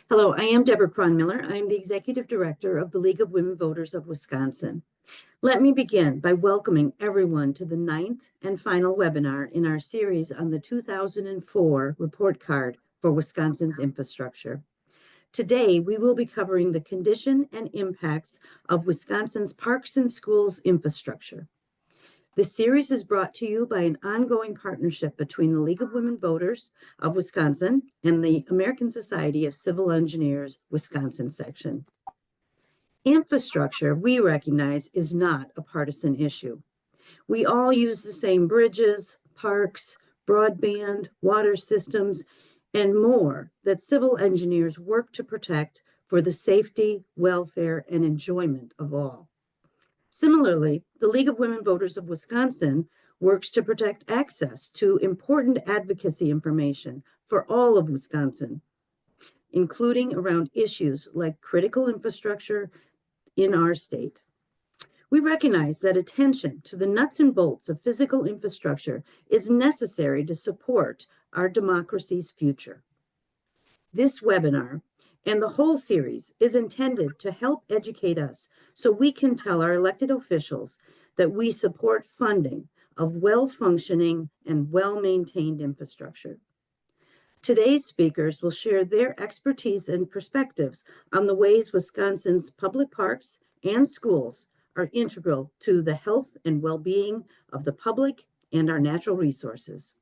Hello, I am Debra Cronmiller. I am the Executive Director of the League of Women Voters of Wisconsin. Let me begin by welcoming everyone to the 9th and final webinar in our series on the 2004 report card for Wisconsin's infrastructure. Today, we will be covering the condition and impacts of Wisconsin's parks and schools infrastructure. This series is brought to you by an ongoing partnership between the League of Women Voters of Wisconsin and the American Society of Civil Engineers, Wisconsin section. Infrastructure, we recognize, is not a partisan issue. We all use the same bridges, parks, broadband, water systems, and more that civil engineers work to protect for the safety, welfare, and enjoyment of all. Similarly, the League of Women Voters of Wisconsin works to protect access to important advocacy information for all of Wisconsin, including around issues like critical infrastructure in our state. We recognize that attention to the nuts and bolts of physical infrastructure is necessary to support our democracy's future. This webinar and the whole series is intended to help educate us so we can tell our elected officials that we support funding of well-functioning and well-maintained infrastructure. Today's speakers will share their expertise and perspectives on the ways Wisconsin's public parks and schools are integral to the health and well-being of the public and our natural resources.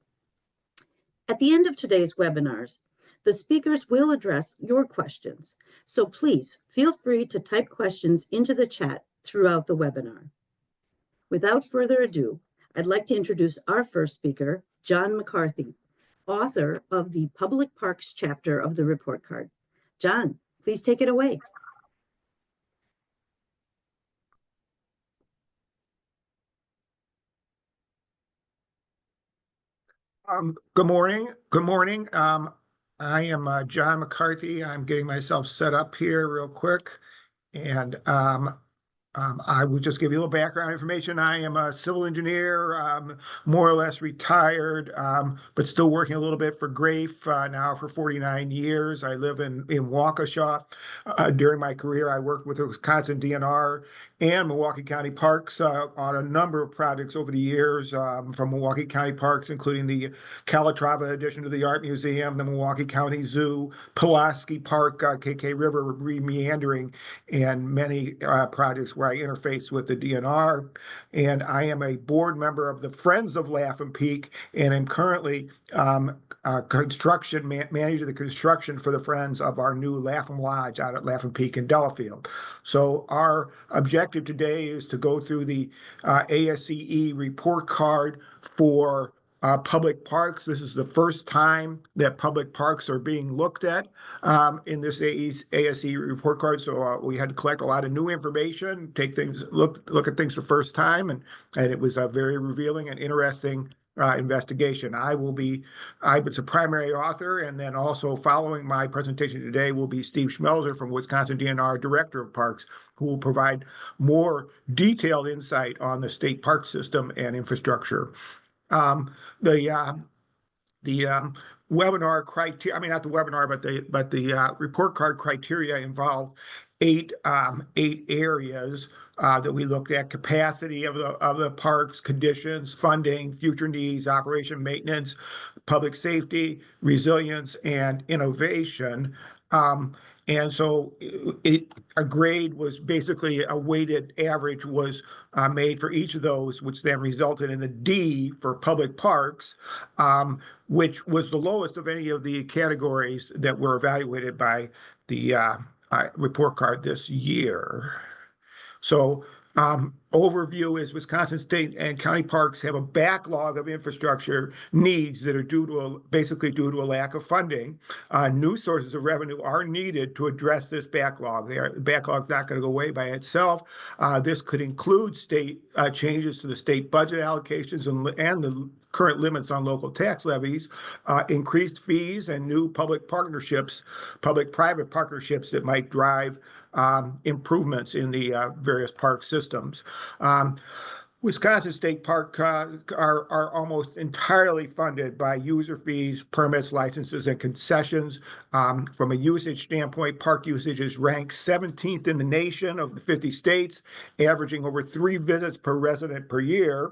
At the end of today's webinars, the speakers will address your questions, so please feel free to type questions into the chat throughout the webinar. Without further ado, I'd like to introduce our first speaker, John McCarthy, author of the Public Parks chapter of the report card. John, please take it away. Good morning. Good morning. I am John McCarthy. I'm getting myself set up here real quick. And I will just give you a little background information. I am a civil engineer, more or less retired, but still working a little bit for GRAFE now for 49 years. I live in Waukesha. During my career, I worked with the Wisconsin DNR and Milwaukee County Parks on a number of projects over the years, from Milwaukee County Parks, including the Calatrava addition to the Art Museum, the Milwaukee County Zoo, Pulaski Park, KK River re-meandering, and many projects where I interface with the DNR. And I am a board member of the Friends of Lapham Peak, and I'm currently managing the construction for the Friends of our new Lapham Lodge out at Lapham Peak in Delafield. So our objective today is to go through the ASCE report card for public parks. This is the first time that public parks are being looked at in this ASCE report card. So we had to collect a lot of new information, take things, look at things the first time, and it was a very revealing and interesting investigation. I was a primary author, and then also following my presentation today will be Steve Schmelzer from Wisconsin DNR, Director of Parks, who will provide more detailed insight on the state park system and infrastructure. The webinar criteria, I mean, not the webinar, but the report card criteria involve eight areas that we looked at: capacity of the parks, conditions, funding, future needs, operation, maintenance, public safety, resilience, and innovation. And so a grade was basically a weighted average was made for each of those, which then resulted in a D for public parks, which was the lowest of any of the categories that were evaluated by the report card this year. So overview is Wisconsin state and county parks have a backlog of infrastructure needs that are basically due to a lack of funding. New sources of revenue are needed to address this backlog. The backlog's not going to go away by itself. This could include state changes to the state budget allocations and the current limits on local tax levies, increased fees, and new public-private partnerships that might drive improvements in the various park systems. Wisconsin State Park are almost entirely funded by user fees, permits, licenses, and concessions. From a usage standpoint, park usage is ranked 17th in the nation of the 50 states, averaging over 3 visits per resident per year.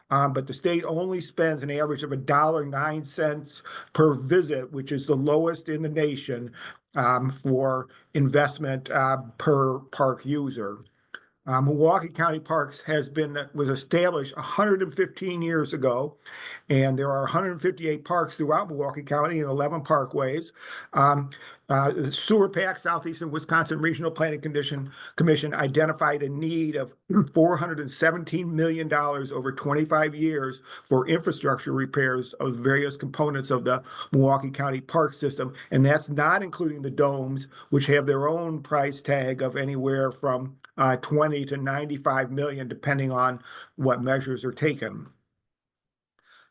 But the state only spends an average of $1.09 per visit, which is the lowest in the nation for investment per park user. Milwaukee County Parks was established 115 years ago, and there are 158 parks throughout Milwaukee County and 11 parkways. The Sewer PAC, Southeastern Wisconsin Regional Planning Commission identified a need of $417 million over 25 years for infrastructure repairs of various components of the Milwaukee County Park system, and that's not including the domes, which have their own price tag of anywhere from 20 to 95 million, depending on what measures are taken.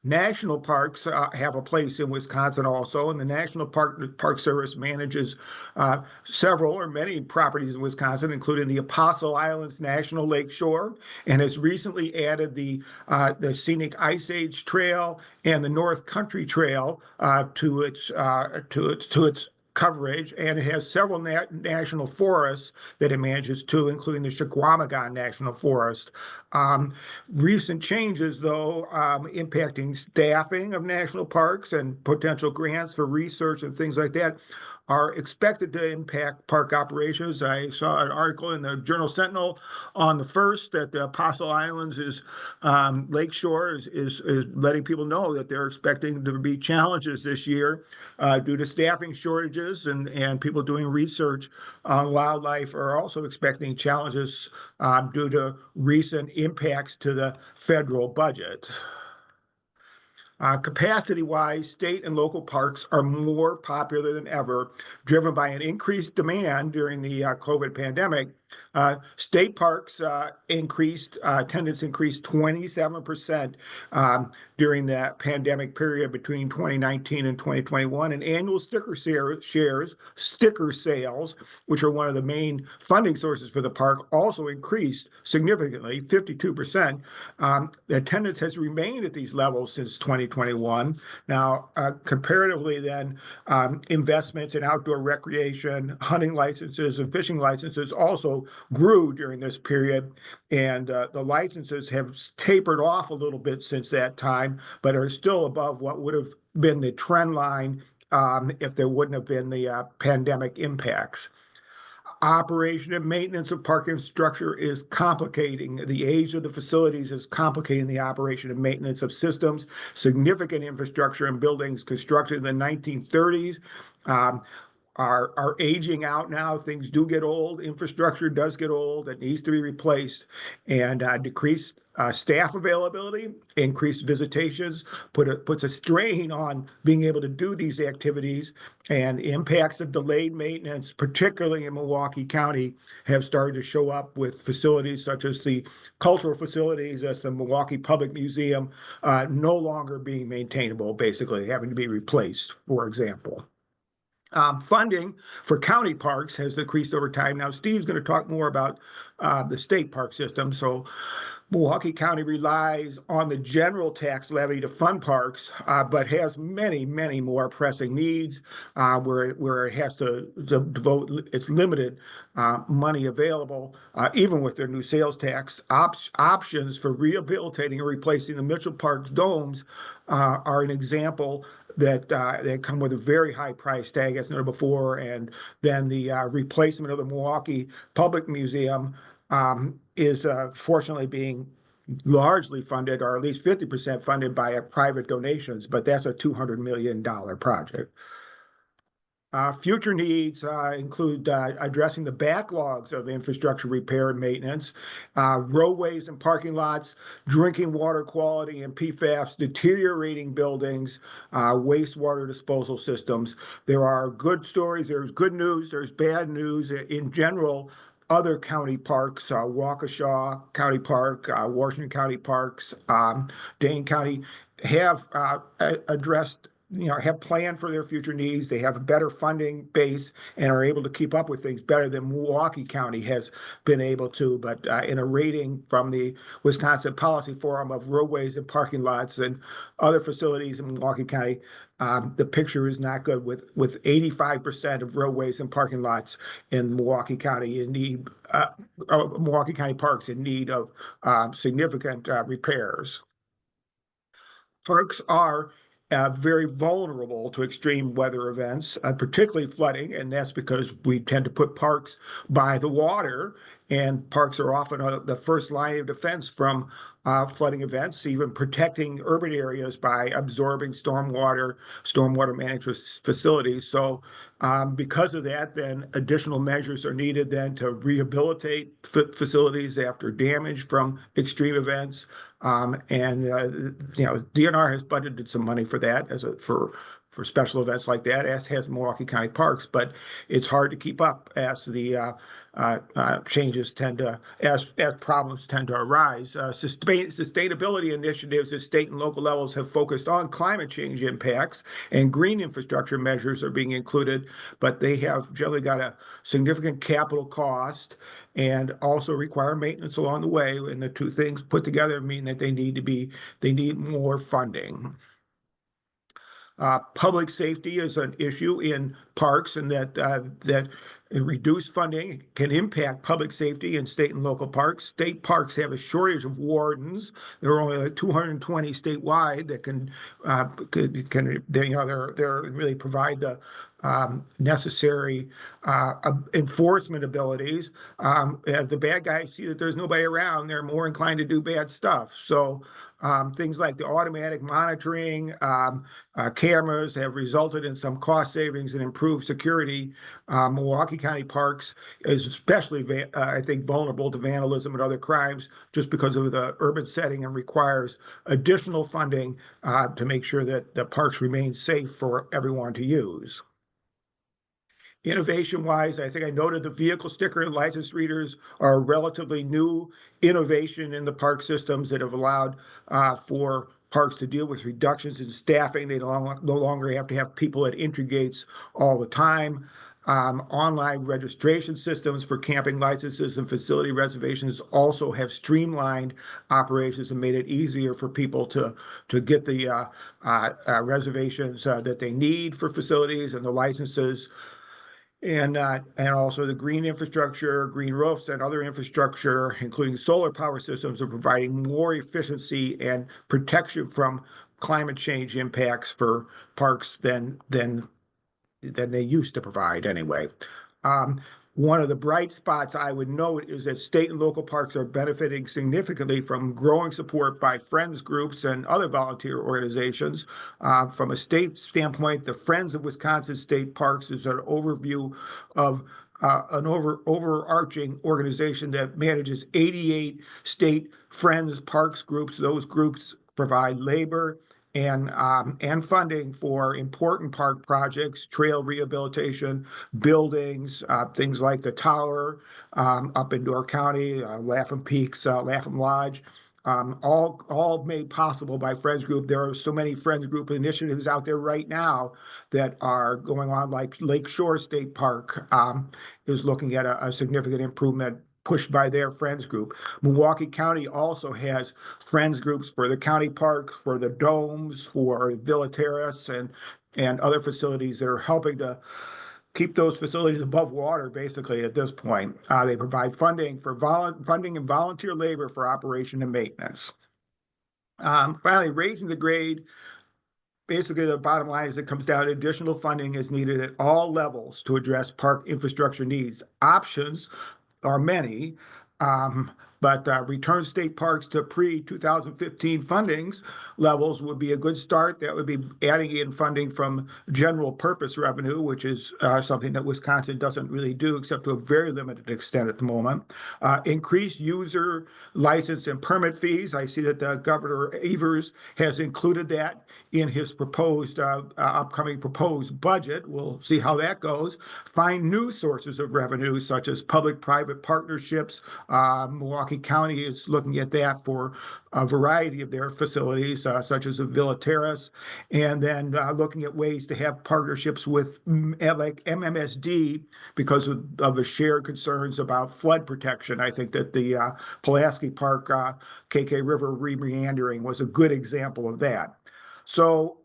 National parks have a place in Wisconsin also, and the National Park Service manages several or many properties in Wisconsin, including the Apostle Islands National Lake Shore, and has recently added the Scenic Ice Age Trail and the North Country Trail to its coverage, and it has several national forests that it manages too, including the Chequamegon National Forest. Recent changes, though, impacting staffing of national parks and potential grants for research and things like that, are expected to impact park operations. I saw an article in the Journal Sentinel on the 1st that the Apostle Islands Lake Shore is letting people know that they're expecting there to be challenges this year due to staffing shortages, and people doing research on wildlife are also expecting challenges due to recent impacts to the federal budget. Capacity-wise, state and local parks are more popular than ever, driven by an increased demand during the COVID pandemic. State parks attendance increased 27% during that pandemic period between 2019 and 2021, and annual sticker sales, which are one of the main funding sources for the park, also increased significantly, 52%. The attendance has remained at these levels since 2021. Now, comparatively then, investments in outdoor recreation, hunting licenses, and fishing licenses also grew during this period, and the licenses have tapered off a little bit since that time, but are still above what would have been the trend line if there wouldn't have been the pandemic impacts. Operation and maintenance of park infrastructure is complicating. The age of the facilities is complicating the operation and maintenance of systems. Significant infrastructure and buildings constructed in the 1930s are aging out now. Things do get old. Infrastructure does get old. It needs to be replaced. And decreased staff availability, increased visitations, puts a strain on being able to do these activities, and impacts of delayed maintenance, particularly in Milwaukee County, have started to show up with facilities such as the cultural facilities, as the Milwaukee Public Museum, no longer being maintainable, basically having to be replaced, for example. Funding for county parks has decreased over time. Now, Steve's going to talk more about the state park system. So Milwaukee County relies on the general tax levy to fund parks, but has many, many more pressing needs where it has to devote its limited money available, even with their new sales tax. Options for rehabilitating or replacing the Mitchell Park domes are an example that they come with a very high price tag, as noted before, and then the replacement of the Milwaukee Public Museum is fortunately being largely funded, or at least 50% funded by private donations, but that's a $200 million project. Future needs include addressing the backlogs of infrastructure repair and maintenance, roadways and parking lots, drinking water quality and PFAS, deteriorating buildings, wastewater disposal systems. There are good stories, there's good news, there's bad news. In general, other county parks, Waukesha County Park, Washington County Parks, Dane County, have addressed have planned for their future needs. They have a better funding base and are able to keep up with things better than Milwaukee County has been able to. But in a rating from the Wisconsin Policy Forum of roadways and parking lots and other facilities in Milwaukee County, the picture is not good, with 85% of roadways and parking lots in Milwaukee County in need, Milwaukee County parks in need of significant repairs. Parks are very vulnerable to extreme weather events, particularly flooding, and that's because we tend to put parks by the water, and parks are often the first line of defense from flooding events, even protecting urban areas by absorbing stormwater management facilities. So because of that, then additional measures are needed then to rehabilitate facilities after damage from extreme events. DNR has budgeted some money for that for special events like that, as has Milwaukee County Parks, but it's hard to keep up as the changes as problems tend to arise. Sustainability initiatives at state and local levels have focused on climate change impacts, and green infrastructure measures are being included, but they have generally got a significant capital cost and also require maintenance along the way. And the two things put together mean that they need more funding. Public safety is an issue in parks, and that reduced funding can impact public safety in state and local parks. State parks have a shortage of wardens. There are only like 220 statewide that can they really provide the necessary enforcement abilities. If the bad guys see that there's nobody around, they're more inclined to do bad stuff. So things like the automatic monitoring, cameras have resulted in some cost savings and improved security. Milwaukee County Parks is especially, I think, vulnerable to vandalism and other crimes just because of the urban setting, and requires additional funding to make sure that the parks remain safe for everyone to use. Innovation-wise, I think I noted the vehicle sticker and license readers are a relatively new innovation in the park systems that have allowed for parks to deal with reductions in staffing. They no longer have to have people at entry gates all the time. Online registration systems for camping licenses and facility reservations also have streamlined operations and made it easier for people to get the reservations that they need for facilities and the licenses. And also the green infrastructure, green roofs, and other infrastructure, including solar power systems, are providing more efficiency and protection from climate change impacts for parks than they used to provide anyway. One of the bright spots I would note is that state and local parks are benefiting significantly from growing support by friends groups and other volunteer organizations. From a state standpoint, the Friends of Wisconsin State Parks is an overview of an overarching organization that manages 88 state friends parks groups. Those groups provide labor and funding for important park projects, trail rehabilitation, buildings, things like the tower up in Door County, Lapham Peaks, Lapham Lodge, all made possible by Friends Group. There are so many Friends Group initiatives out there right now that are going on, like Lake Shore State Park is looking at a significant improvement pushed by their Friends Group. Milwaukee County also has Friends Groups for the county parks, for the domes, for Villa Terrace, and other facilities that are helping to keep those facilities above water, basically, at this point. They provide funding and volunteer labor for operation and maintenance. Finally, raising the grade. Basically, the bottom line is it comes down to additional funding is needed at all levels to address park infrastructure needs. Options are many, but return state parks to pre-2015 fundings levels would be a good start. That would be adding in funding from general purpose revenue, which is something that Wisconsin doesn't really do except to a very limited extent at the moment. Increased user license and permit fees. I see that Governor Evers has included that in his proposed upcoming proposed budget. We'll see how that goes. Find new sources of revenue, such as public-private partnerships. Milwaukee Milwaukee County is looking at that for a variety of their facilities, such as the Villa Terrace, and then looking at ways to have partnerships with like MMSD because of the shared concerns about flood protection. I think that the Pulaski Park KK River re-meandering was a good example of that. So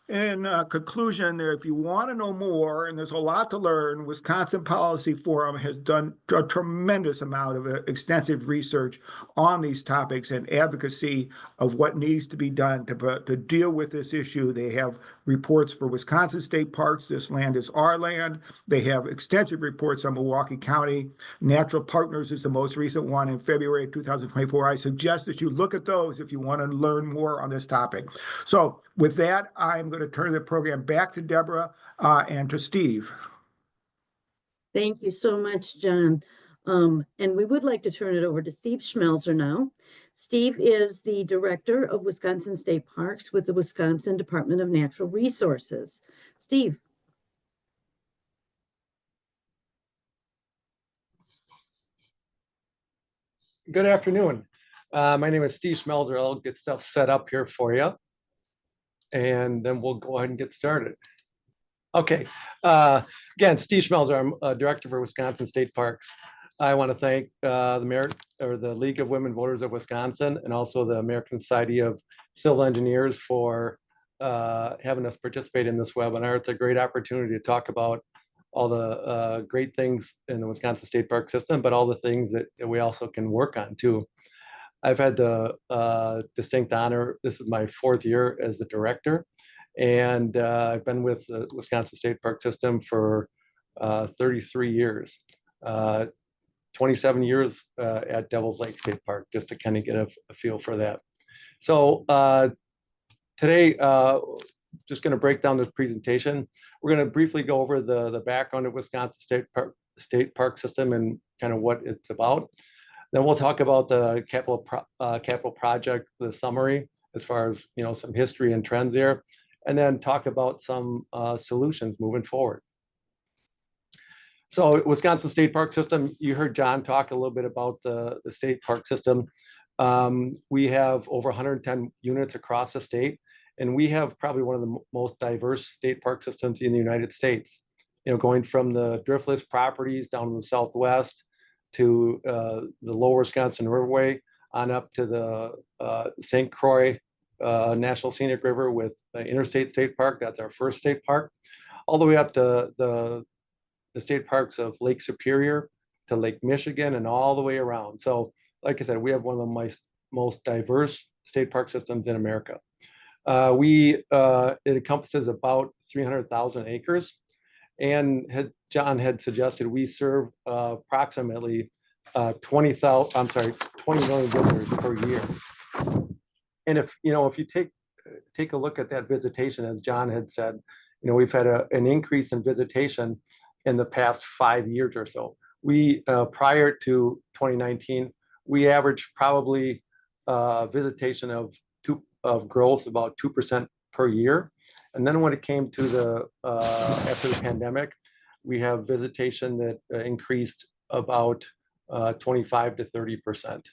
in conclusion, if you want to know more, and there's a lot to learn, Wisconsin Policy Forum has done a tremendous amount of extensive research on these topics and advocacy of what needs to be done to deal with this issue. They have reports for Wisconsin State Parks, This Land is Our Land. They have extensive reports on Milwaukee County. Natural Partners is the most recent one in February of 2024. I suggest that you look at those if you want to learn more on this topic. So with that, I'm going to turn the program back to Debra and to Steve. Thank you so much, John. And we would like to turn it over to Steve Schmelzer now. Steve is the Director of Wisconsin State Parks with the Wisconsin Department of Natural Resources. Steve. Good afternoon. My name is Steve Schmelzer. I'll get stuff set up here for you, and then we'll go ahead and get started. Okay. Again, Steve Schmelzer. I'm Director for Wisconsin State Parks. I want to thank the League of Women Voters of Wisconsin and also the American Society of Civil Engineers for having us participate in this webinar. It's a great opportunity to talk about all the great things in the Wisconsin State Park system, but all the things that we also can work on too. I've had the distinct honor, this is my 4th year as the director, and I've been with the Wisconsin State Park system for 33 years. 27 years at Devil's Lake State Park, just to kind of get a feel for that. So today, just going to break down this presentation. We're going to briefly go over the background of Wisconsin State Park system and kind of what it's about. Then we'll talk about the capital project, the summary, as far as some history and trends there, and then talk about some solutions moving forward. So Wisconsin State Park system, you heard John talk a little bit about the state park system. We have over 110 units across the state, and we have probably one of the most diverse state park systems in the United States. Going from the driftless properties down in the Southwest to the lower Wisconsin Riverway on up to the St. Croix National Scenic River with the Interstate State Park. That's our first state park, all the way up to the state parks of Lake Superior to Lake Michigan and all the way around. So like I said, we have one of the most diverse state park systems in America. It encompasses about 300,000 acres, and John had suggested we serve approximately 20 million visitors per year. And if you take a look at that visitation, as John had said, we've had an increase in visitation in the past 5 years or so. We prior to 2019, we averaged probably visitation of growth about 2% per year. And then when it came to after the pandemic, we have visitation that increased about 25 to 30%.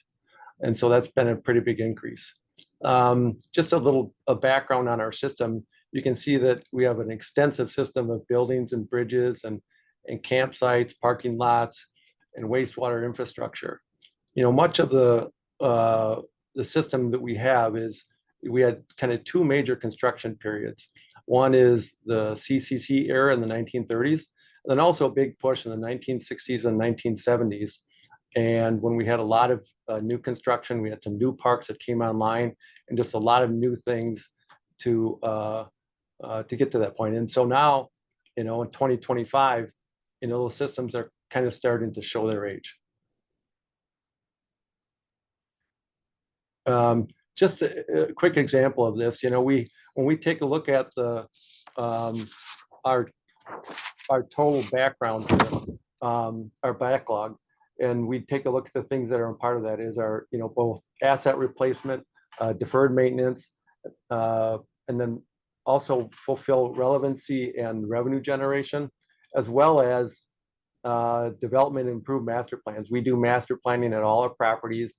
And so that's been a pretty big increase. Just a background on our system. You can see that we have an extensive system of buildings and bridges and campsites, parking lots, and wastewater infrastructure. Much of the system that we have we had kind of 2 major construction periods. One is the CCC era in the 1930s, and then also a big push in the 1960s and 1970s. And when we had a lot of new construction, we had some new parks that came online, and just a lot of new things to get to that point. And so now, in 2025, those systems are kind of starting to show their age. Just a quick example of this, when we take a look at our total background, our backlog, and we take a look at the things that are a part of that is our, both asset replacement, deferred maintenance, and then also fulfill relevancy and revenue generation, as well as development and improved master plans. We do master planning at all our properties.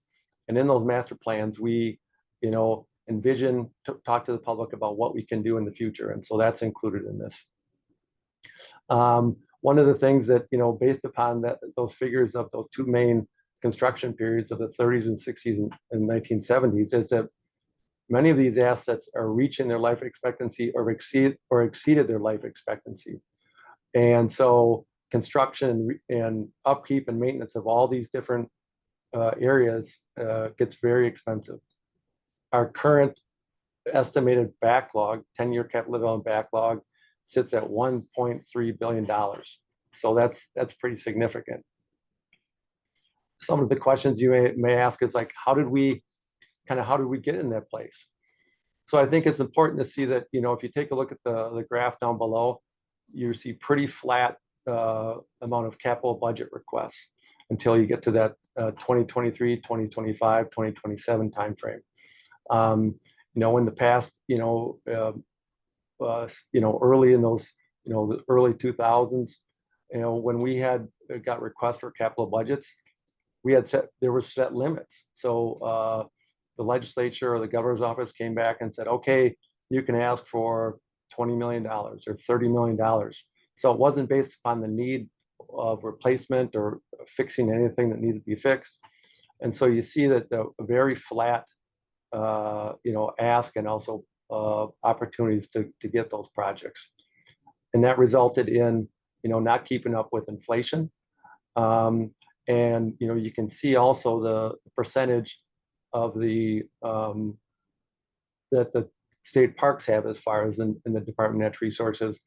And in those master plans, we, envision, talk to the public about what we can do in the future. And so that's included in this. One of the things that, based upon those figures of those two main construction periods of the 30s and 60s and 1970s, is that many of these assets are reaching their life expectancy or exceeded their life expectancy. And so construction and upkeep and maintenance of all these different areas gets very expensive. Our current estimated backlog, 10-year capital development backlog, sits at $1.3 billion. So that's pretty significant. Some of the questions you may ask is like, how did we get in that place? So I think it's important to see that, if you take a look at the graph down below, you see pretty flat amount of capital budget requests until you get to that 2023, 2025, 2027 timeframe. In the past, early in those, the early 2000s, when we got requests for capital budgets, there were set limits. So the legislature or the governor's office came back and said, okay, you can ask for $20 million or $30 million. So it wasn't based upon the need of replacement or fixing anything that needs to be fixed. And so you see that a very flat, ask and also opportunities to get those projects. And that resulted in, not keeping up with inflation. And, you can see also the percentage of the that the state parks have as far as in the Department of Natural Resources.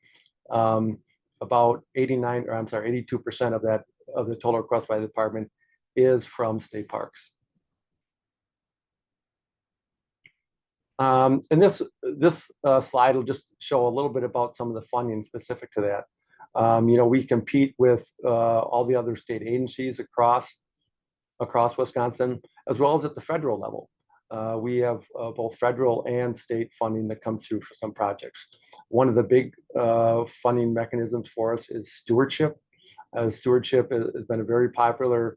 About 82% of the total request by the department is from state parks. And this slide will just show a little bit about some of the funding specific to that. We compete with all the other state agencies across Wisconsin, as well as at the federal level. We have both federal and state funding that comes through for some projects. One of the big funding mechanisms for us is stewardship. Stewardship has been a very popular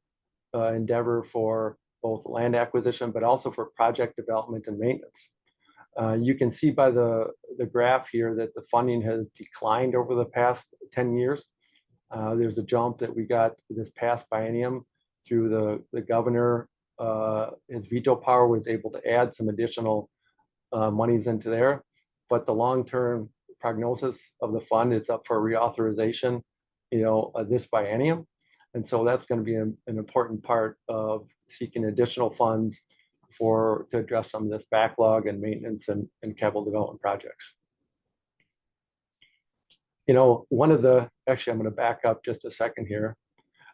endeavor for both land acquisition, but also for project development and maintenance. You can see by the graph here that the funding has declined over the past 10 years. There's a jump that we got this past biennium through the governor. His veto power was able to add some additional monies into there, but the long-term prognosis of the fund is up for reauthorization, this biennium. And so that's going to be an important part of seeking additional funds to address some of this backlog and maintenance and capital development projects. Actually, I'm going to back up just a second here.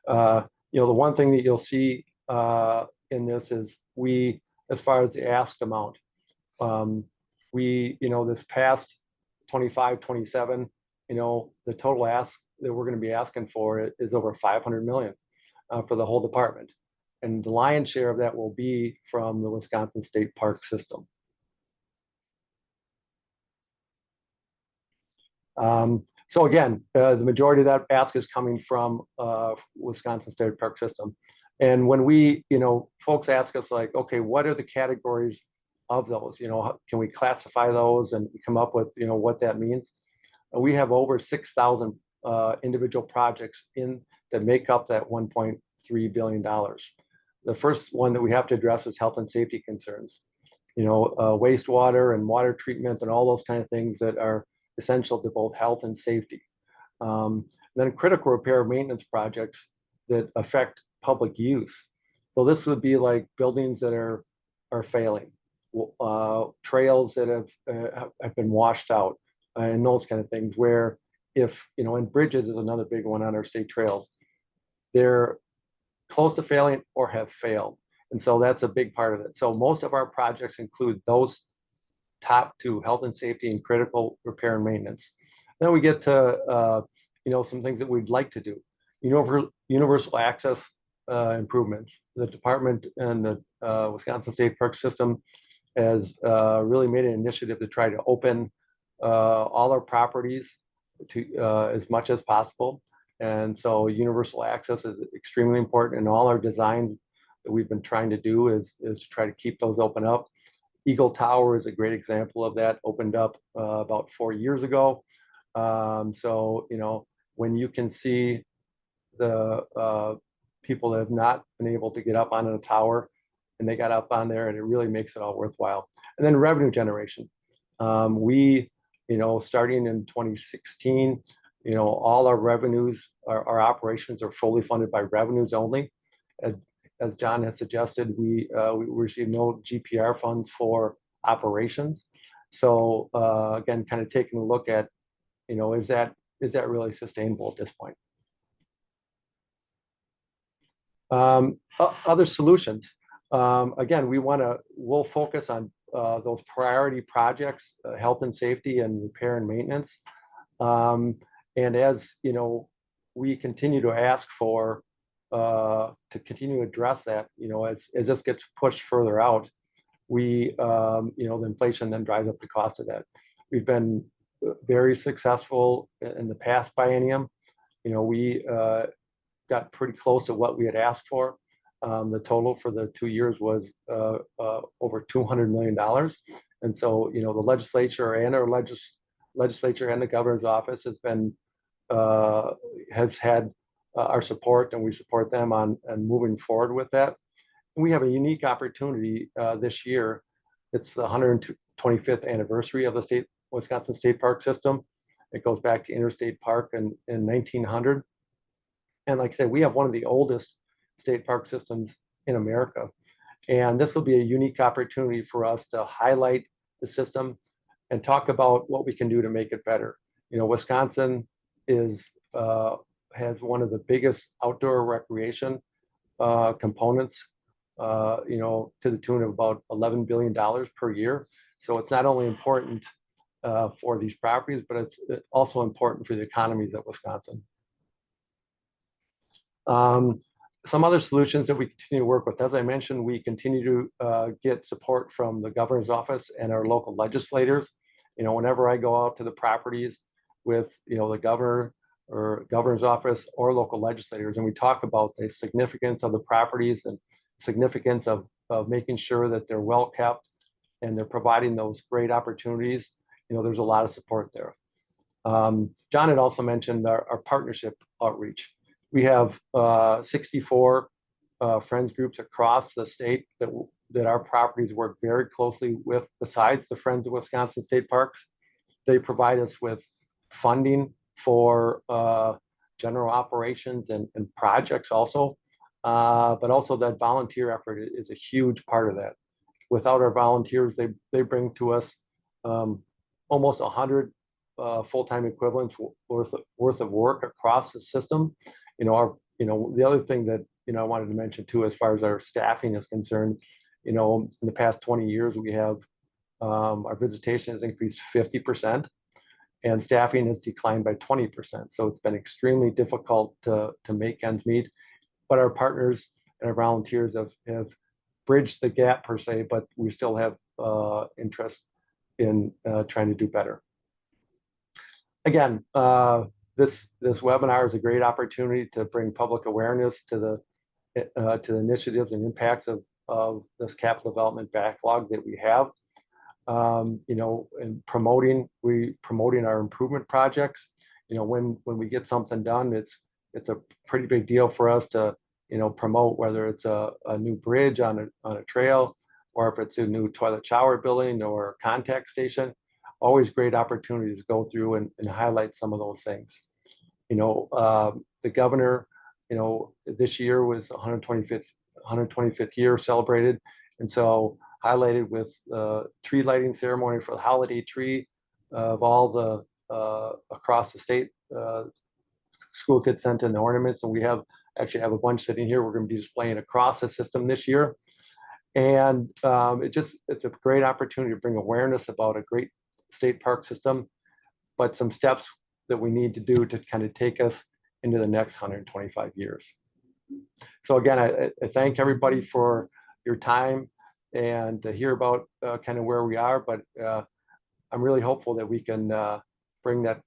The one thing that you'll see in this is as far as the asked amount, this past 25, 27, the total ask that we're going to be asking for is over $500 million for the whole department. And the lion's share of that will be from the Wisconsin State Park System. So again, the majority of that ask is coming from Wisconsin State Park System. And when folks ask us like, okay, what are the categories of those? Can we classify those and come up with, what that means? We have over 6,000 individual projects that make up that $1.3 billion. The first one that we have to address is health and safety concerns. Wastewater and water treatment and all those kind of things that are essential to both health and safety. Then critical repair and maintenance projects that affect public use. So this would be like buildings that are failing, trails that have been washed out, and those kind of things where and bridges is another big one on our state trails. They're close to failing or have failed. And so that's a big part of it. So most of our projects include those top two, health and safety and critical repair and maintenance. Then we get to, some things that we'd like to do. Universal access improvements. The department and the Wisconsin State Park System has really made an initiative to try to open all our properties to as much as possible And so universal access is extremely important, and all our designs that we've been trying to do is to try to keep those open up. Eagle Tower is a great example of that, opened up about 4 years ago. So, you know, when you can see the people that have not been able to get up on a tower and they got up on there, and it really makes it all worthwhile. And then revenue generation. We, you know, starting in 2016, you know, all our revenues, our operations are fully funded by revenues only. As John had suggested, we receive no GPR funds for operations. So again, kind of taking a look at, you know, is that really sustainable at this point? Other solutions. Again, we'll focus on those priority projects, health and safety and repair and maintenance. And as you know, we continue to ask for to continue to address that, you know, as this gets pushed further out, you know, the inflation then drives up the cost of that. We've been very successful in the past biennium. You know, we got pretty close to what we had asked for. The total for the 2 years was over $200 million. And so, you know, the legislature and our legislature and the governor's office has had our support, and we support them on moving forward with that. And we have a unique opportunity this year. It's the 125th anniversary of the Wisconsin State Park System. It goes back to Interstate Park in 1900. And like I said, we have one of the oldest state park systems in America. And this will be a unique opportunity for us to highlight the system and talk about what we can do to make it better. You know, Wisconsin has one of the biggest outdoor recreation components, you know, to the tune of about $11 billion per year. So it's not only important for these properties, but it's also important for the economies of Wisconsin. Some other solutions that we continue to work with, as I mentioned, we continue to get support from the governor's office and our local legislators. You know, whenever I go out to the properties with, you know, the governor or governor's office or local legislators, and we talk about the significance of the properties and significance of making sure that they're well kept and they're providing those great opportunities, you know, there's a lot of support there. John had also mentioned our partnership outreach. We have 64 friends groups across the state that our properties work very closely with, besides the Friends of Wisconsin State Parks. They provide us with funding for general operations and projects also, but also that volunteer effort is a huge part of that. Without our volunteers, they bring to us almost 100 full-time equivalents worth of work across the system. You know, the other thing that, you know, I wanted to mention too, as far as our staffing is concerned, you know, in the past 20 years, we have our visitation has increased 50%, and staffing has declined by 20%. So it's been extremely difficult to make ends meet. But our partners and our volunteers have bridged the gap per se, but we still have interest in trying to do better. Again, this webinar is a great opportunity to bring public awareness to the initiatives and impacts of this capital development backlog that we have. You know, and promoting our improvement projects. You know, when we get something done, it's a pretty big deal for us to, you know, promote, whether it's a new bridge on a trail, or if it's a new toilet shower building or contact station. Always great opportunities to go through and highlight some of those things. You know, the governor, you know, this year was 125th year celebrated, and so highlighted with tree lighting ceremony for the holiday tree of all the across the state. School kids sent in the ornaments, and we actually have a bunch sitting here. We're going to be displaying across the system this year, and it's a great opportunity to bring awareness about a great state park system, but some steps that we need to do to kind of take us into the next 125 years. So again, I thank everybody for your time and to hear about kind of where we are, but I'm really hopeful that we can bring that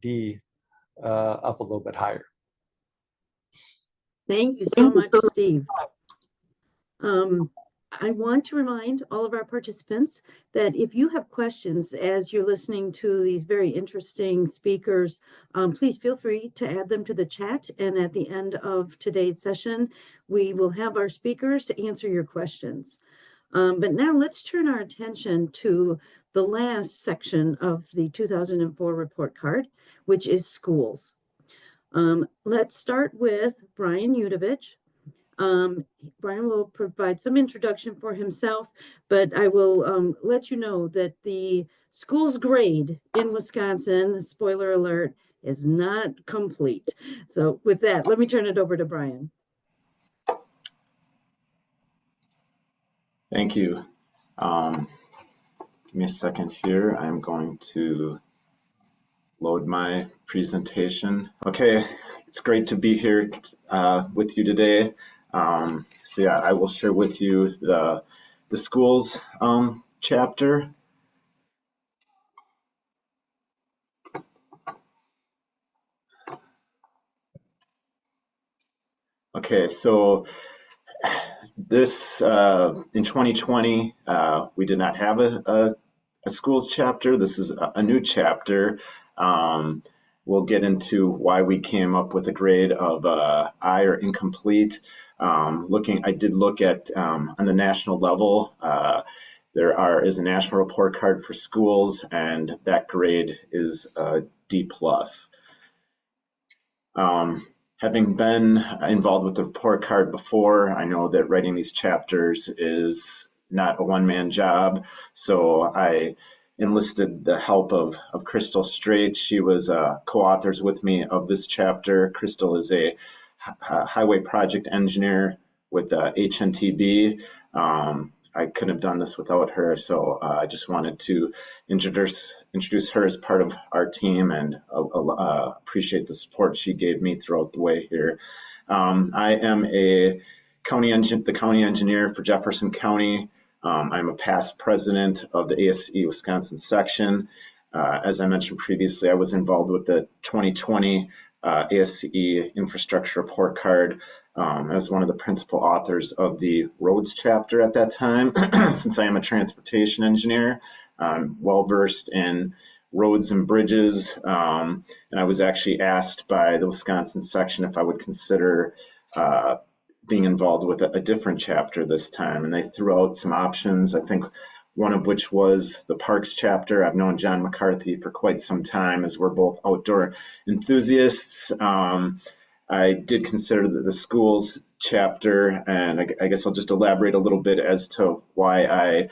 D up a little bit higher. Thank you so much, Steve. I want to remind all of our participants that if you have questions as you're listening to these very interesting speakers, please feel free to add them to the chat. And at the end of today's session, we will have our speakers answer your questions. But now let's turn our attention to the last section of the 2004 report card, which is schools. Let's start with Brian Udovich. Brian will provide some introduction for himself, but I will let you know that the school's grade in Wisconsin, spoiler alert, is not complete. So with that, let me turn it over to Brian. Thank you. Give me a second here. I'm going to load my presentation. Okay, it's great to be here with you today. So yeah, I will share with you the schools chapter. Okay, so this in 2020, we did not have a schools chapter. This is a new chapter. We'll get into why we came up with a grade of I or incomplete. I did look at on the national level, there is a national report card for schools, and that grade is D+. Having been involved with the report card before, I know that writing these chapters is not a one-man job. So I enlisted the help of Crystal Strait. She was co-authors with me of this chapter. Crystal is a highway project engineer with HNTB. I couldn't have done this without her, so I just wanted to introduce her as part of our team, and appreciate the support she gave me throughout the way here. I am the county engineer for Jefferson County. I'm a past president of the ASCE Wisconsin section. As I mentioned previously, I was involved with the 2020 ASCE infrastructure report card. I was one of the principal authors of the roads chapter at that time. Since I am a transportation engineer, I'm well-versed in roads and bridges. And I was actually asked by the Wisconsin section if I would consider being involved with a different chapter this time. And they threw out some options, I think one of which was the parks chapter. I've known John McCarthy for quite some time, as we're both outdoor enthusiasts. I did consider the schools chapter, and I guess I'll just elaborate a little bit as to why I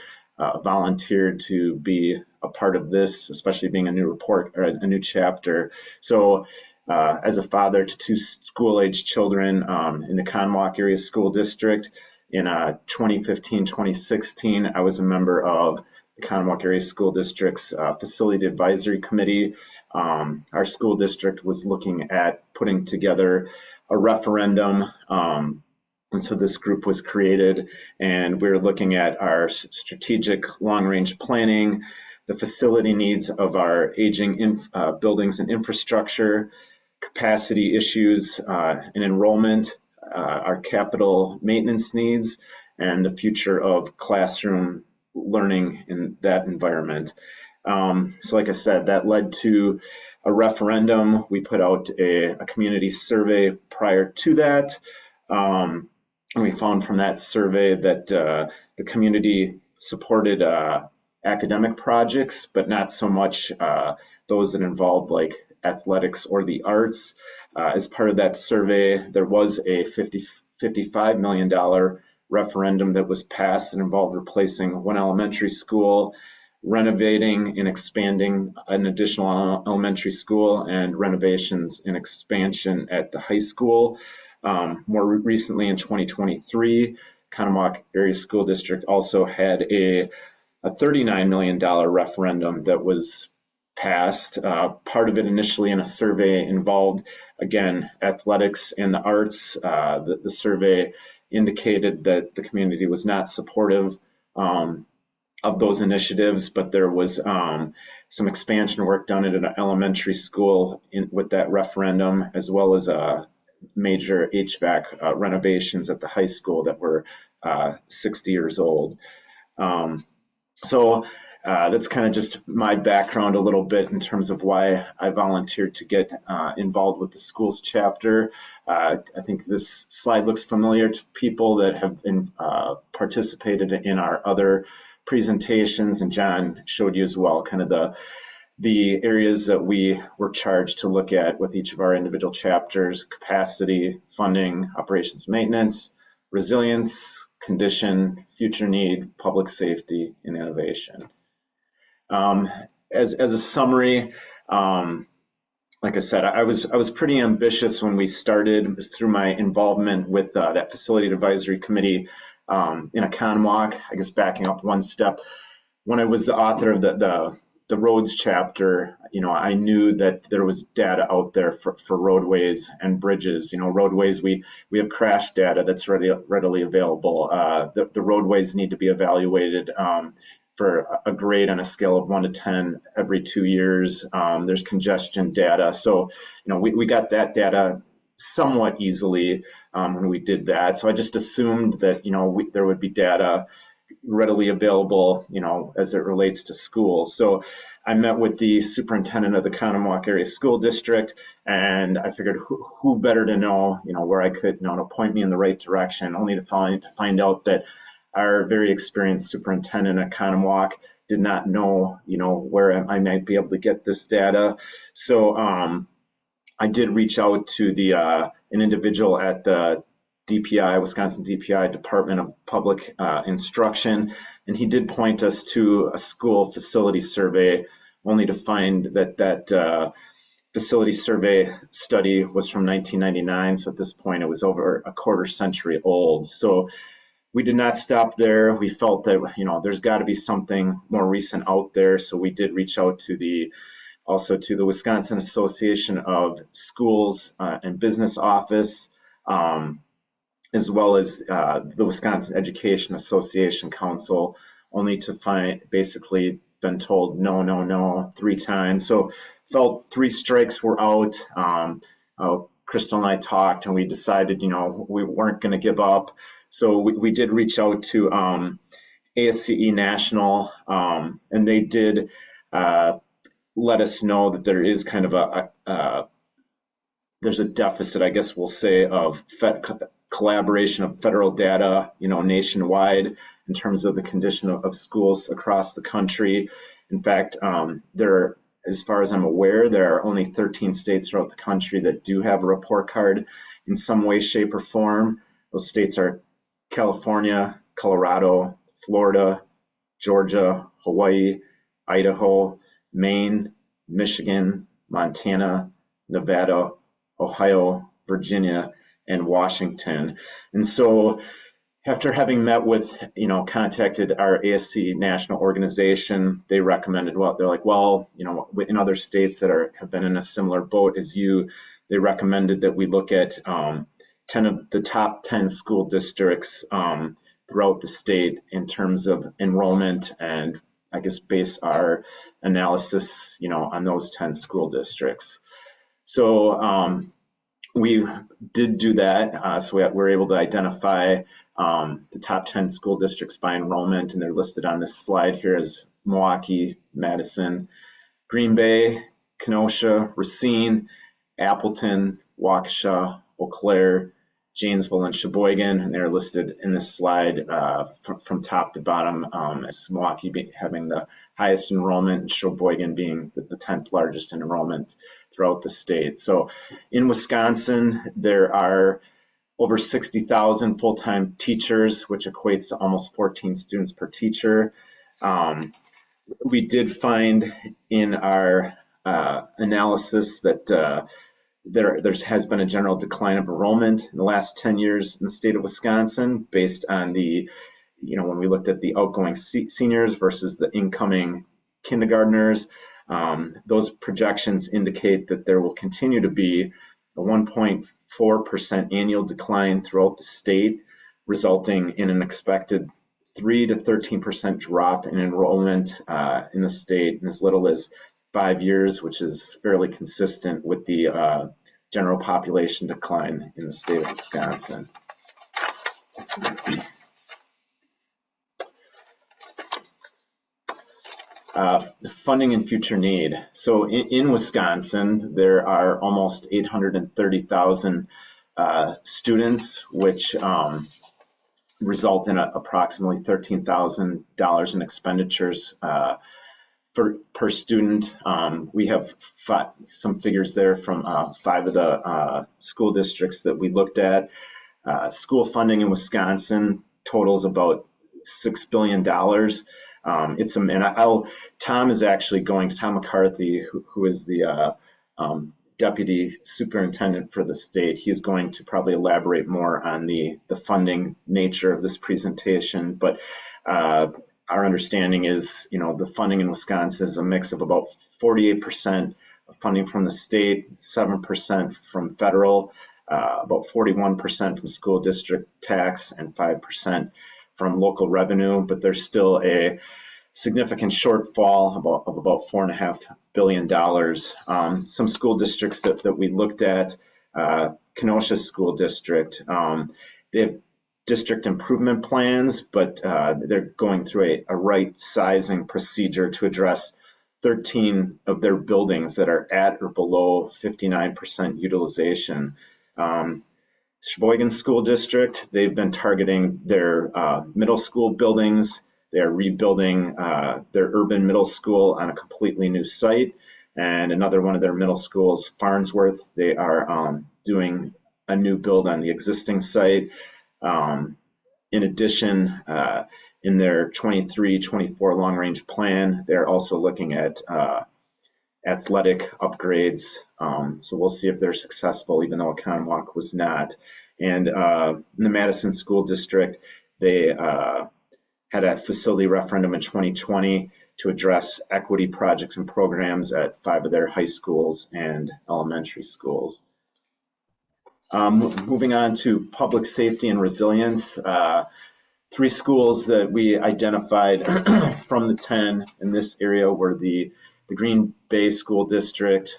volunteered to be a part of this, especially being a new report or a new chapter. So as a father to two school-age children in the Conwalk Area School District, in 2015-2016, I was a member of the Conwalk Area School District's Facility Advisory Committee. Our school district was looking at putting together a referendum, and so this group was created, and we're looking at our strategic long-range planning, the facility needs of our aging buildings and infrastructure, capacity issues and enrollment, our capital maintenance needs, and the future of classroom learning in that environment. So like I said, that led to a referendum. We put out a community survey prior to that. And we found from that survey that the community supported academic projects, but not so much those that involve like athletics or the arts. As part of that survey, there was a $55 million referendum that was passed and involved replacing one elementary school, renovating and expanding an additional elementary school, and renovations and expansion at the high school. More recently in 2023, Conwalk Area School District also had a $39 million referendum that was passed. Part of it initially in a survey involved, again, athletics and the arts. The survey indicated that the community was not supportive of those initiatives, but there was some expansion work done at an elementary school with that referendum, as well as major HVAC renovations at the high school that were 60 years old. So that's kind of just my background a little bit in terms of why I volunteered to get involved with the schools chapter. I think this slide looks familiar to people that have been participated in our other presentations, and John showed you as well kind of the areas that we were charged to look at with each of our individual chapters: capacity, funding, operations, maintenance, resilience, condition, future need, public safety, and innovation. As a summary, like I said, I was pretty ambitious when we started through my involvement with that facility advisory committee in Oconomowoc. I guess backing up one step, when I was the author of the roads chapter, I knew that there was data out there for roadways and bridges. Roadways, we have crash data that's readily available. The roadways need to be evaluated for a grade on a scale of 1 to 10 every 2 years. There's congestion data. So, we got that data somewhat easily when we did that. So I just assumed that, there would be data readily available, as it relates to schools. So I met with the superintendent of the Oconomowoc Area School District, and I figured who better to know, where I could, to point me in the right direction, only to find out that our very experienced superintendent at Oconomowoc did not know, where I might be able to get this data. So I did reach out to an individual at the DPI, Wisconsin DPI, Department of Public Instruction, and he did point us to a school facility survey, only to find that facility survey study was from 1999. So at this point, it was over a quarter century old. So we did not stop there. We felt that, there's got to be something more recent out there. So we did reach out to the Wisconsin Association of Schools and Business Office, as well as the Wisconsin Education Association Council, only to find basically been told no 3 times. So felt 3 strikes were out. Crystal and I talked, and we decided, we weren't going to give up. So we did reach out to ASCE National, and they did let us know that there is kind of there's a deficit, I guess we'll say, of collaboration of federal data, nationwide in terms of the condition of schools across the country. In fact, as far as I'm aware, there are only 13 states throughout the country that do have a report card in some way, shape, or form. Those states are California, Colorado, Florida, Georgia, Hawaii, Idaho, Maine, Michigan, Montana, Nevada, Ohio, Virginia, and Washington. And so after having met with, contacted our ASCE national organization, they recommended, they're like, in other states that have been in a similar boat as you, they recommended that we look at 10 of the top 10 school districts throughout the state in terms of enrollment, and I guess base our analysis, on those 10 school districts. So we did do that. So we were able to identify the top 10 school districts by enrollment, and they're listed on this slide here as Milwaukee, Madison, Green Bay, Kenosha, Racine, Appleton, Waukesha, Eau Claire, Janesville, and Sheboygan, and they're listed in this slide from top to bottom, as Milwaukee having the highest enrollment and Sheboygan being the 10th largest in enrollment throughout the state. So in Wisconsin, there are over 60,000 full-time teachers, which equates to almost 14 students per teacher. We did find in our analysis that there has been a general decline of enrollment in the last 10 years in the state of Wisconsin, based on when we looked at the outgoing seniors versus the incoming kindergartners. Those projections indicate that there will continue to be a 1.4% annual decline throughout the state, resulting in an expected 3 to 13% drop in enrollment in the state in as little as 5 years, which is fairly consistent with the general population decline in the state of Wisconsin. Funding and future need. So in Wisconsin, there are almost 830,000 students, which result in approximately $13,000 in expenditures per student. We have some figures there from 5 of the school districts that we looked at. School funding in Wisconsin totals about $6 billion. Tom is actually going, Tom McCarthy, who is the Deputy Superintendent for the state, he's going to probably elaborate more on the funding nature of this presentation. But our understanding is, the funding in Wisconsin is a mix of about 48% of funding from the state, 7% from federal, about 41% from school district tax, and 5% from local revenue. But there's still a significant shortfall of about $4.5 billion. Some school districts that we looked at, Kenosha School District, they have district improvement plans, but they're going through a right sizing procedure to address 13 of their buildings that are at or below 59% utilization. Sheboygan School District, they've been targeting their middle school buildings. They are rebuilding their urban middle school on a completely new site. And another one of their middle schools, Farnsworth, they are doing a new build on the existing site. In addition, in their 23-24 long-range plan, they're also looking at athletic upgrades. So we'll see if they're successful, even though Oconomowoc was not. And in the Madison School District, they had a facility referendum in 2020 to address equity projects and programs at 5 of their high schools and elementary schools. Moving on to public safety and resilience, 3 schools that we identified from the 10 in this area were the Green Bay School District.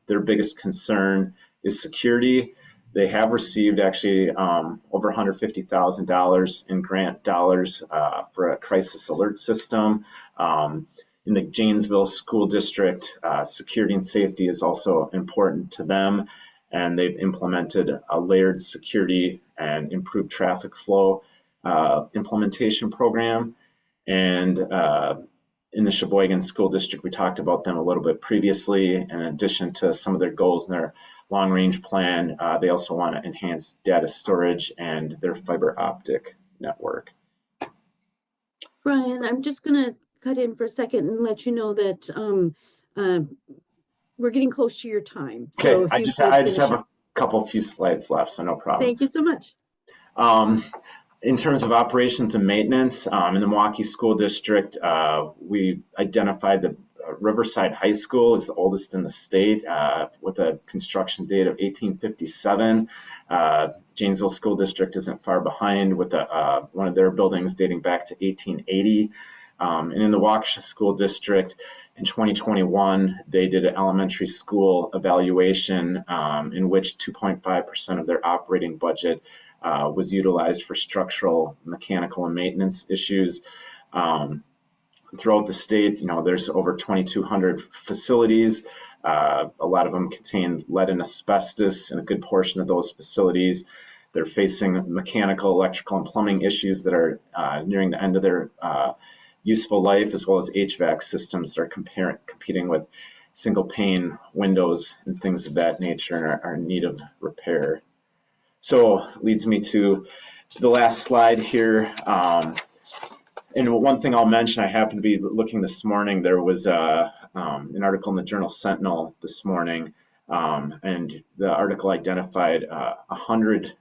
Their biggest concern is security. They have received actually over $150,000 in grant dollars for a crisis alert system. In the Janesville School District, security and safety is also important to them, and they've implemented a layered security and improved traffic flow implementation program. And in the Sheboygan School District, we talked about them a little bit previously. In addition to some of their goals in their long-range plan, they also want to enhance data storage and their fiber optic network. Brian, I'm just going to cut in for a second and let you know that we're getting close to your time. Okay, So I just have a few slides left, so no problem. Thank you so much. In terms of operations and maintenance, in the Milwaukee School District, we identified that Riverside High School is the oldest in the state with a construction date of 1857. Janesville School District isn't far behind with one of their buildings dating back to 1880. And in the Waukesha School District in 2021, they did an elementary school evaluation in which 2.5% of their operating budget was utilized for structural, mechanical, and maintenance issues. Throughout the state, there's over 2,200 facilities. A lot of them contain lead and asbestos, and a good portion of those facilities, they're facing mechanical, electrical, and plumbing issues that are nearing the end of their useful life, as well as HVAC systems that are competing with single pane windows and things of that nature and are in need of repair. So leads me to the last slide here. And one thing I'll mention, I happened to be looking this morning, there was an article in the Journal Sentinel this morning, and the article identified 100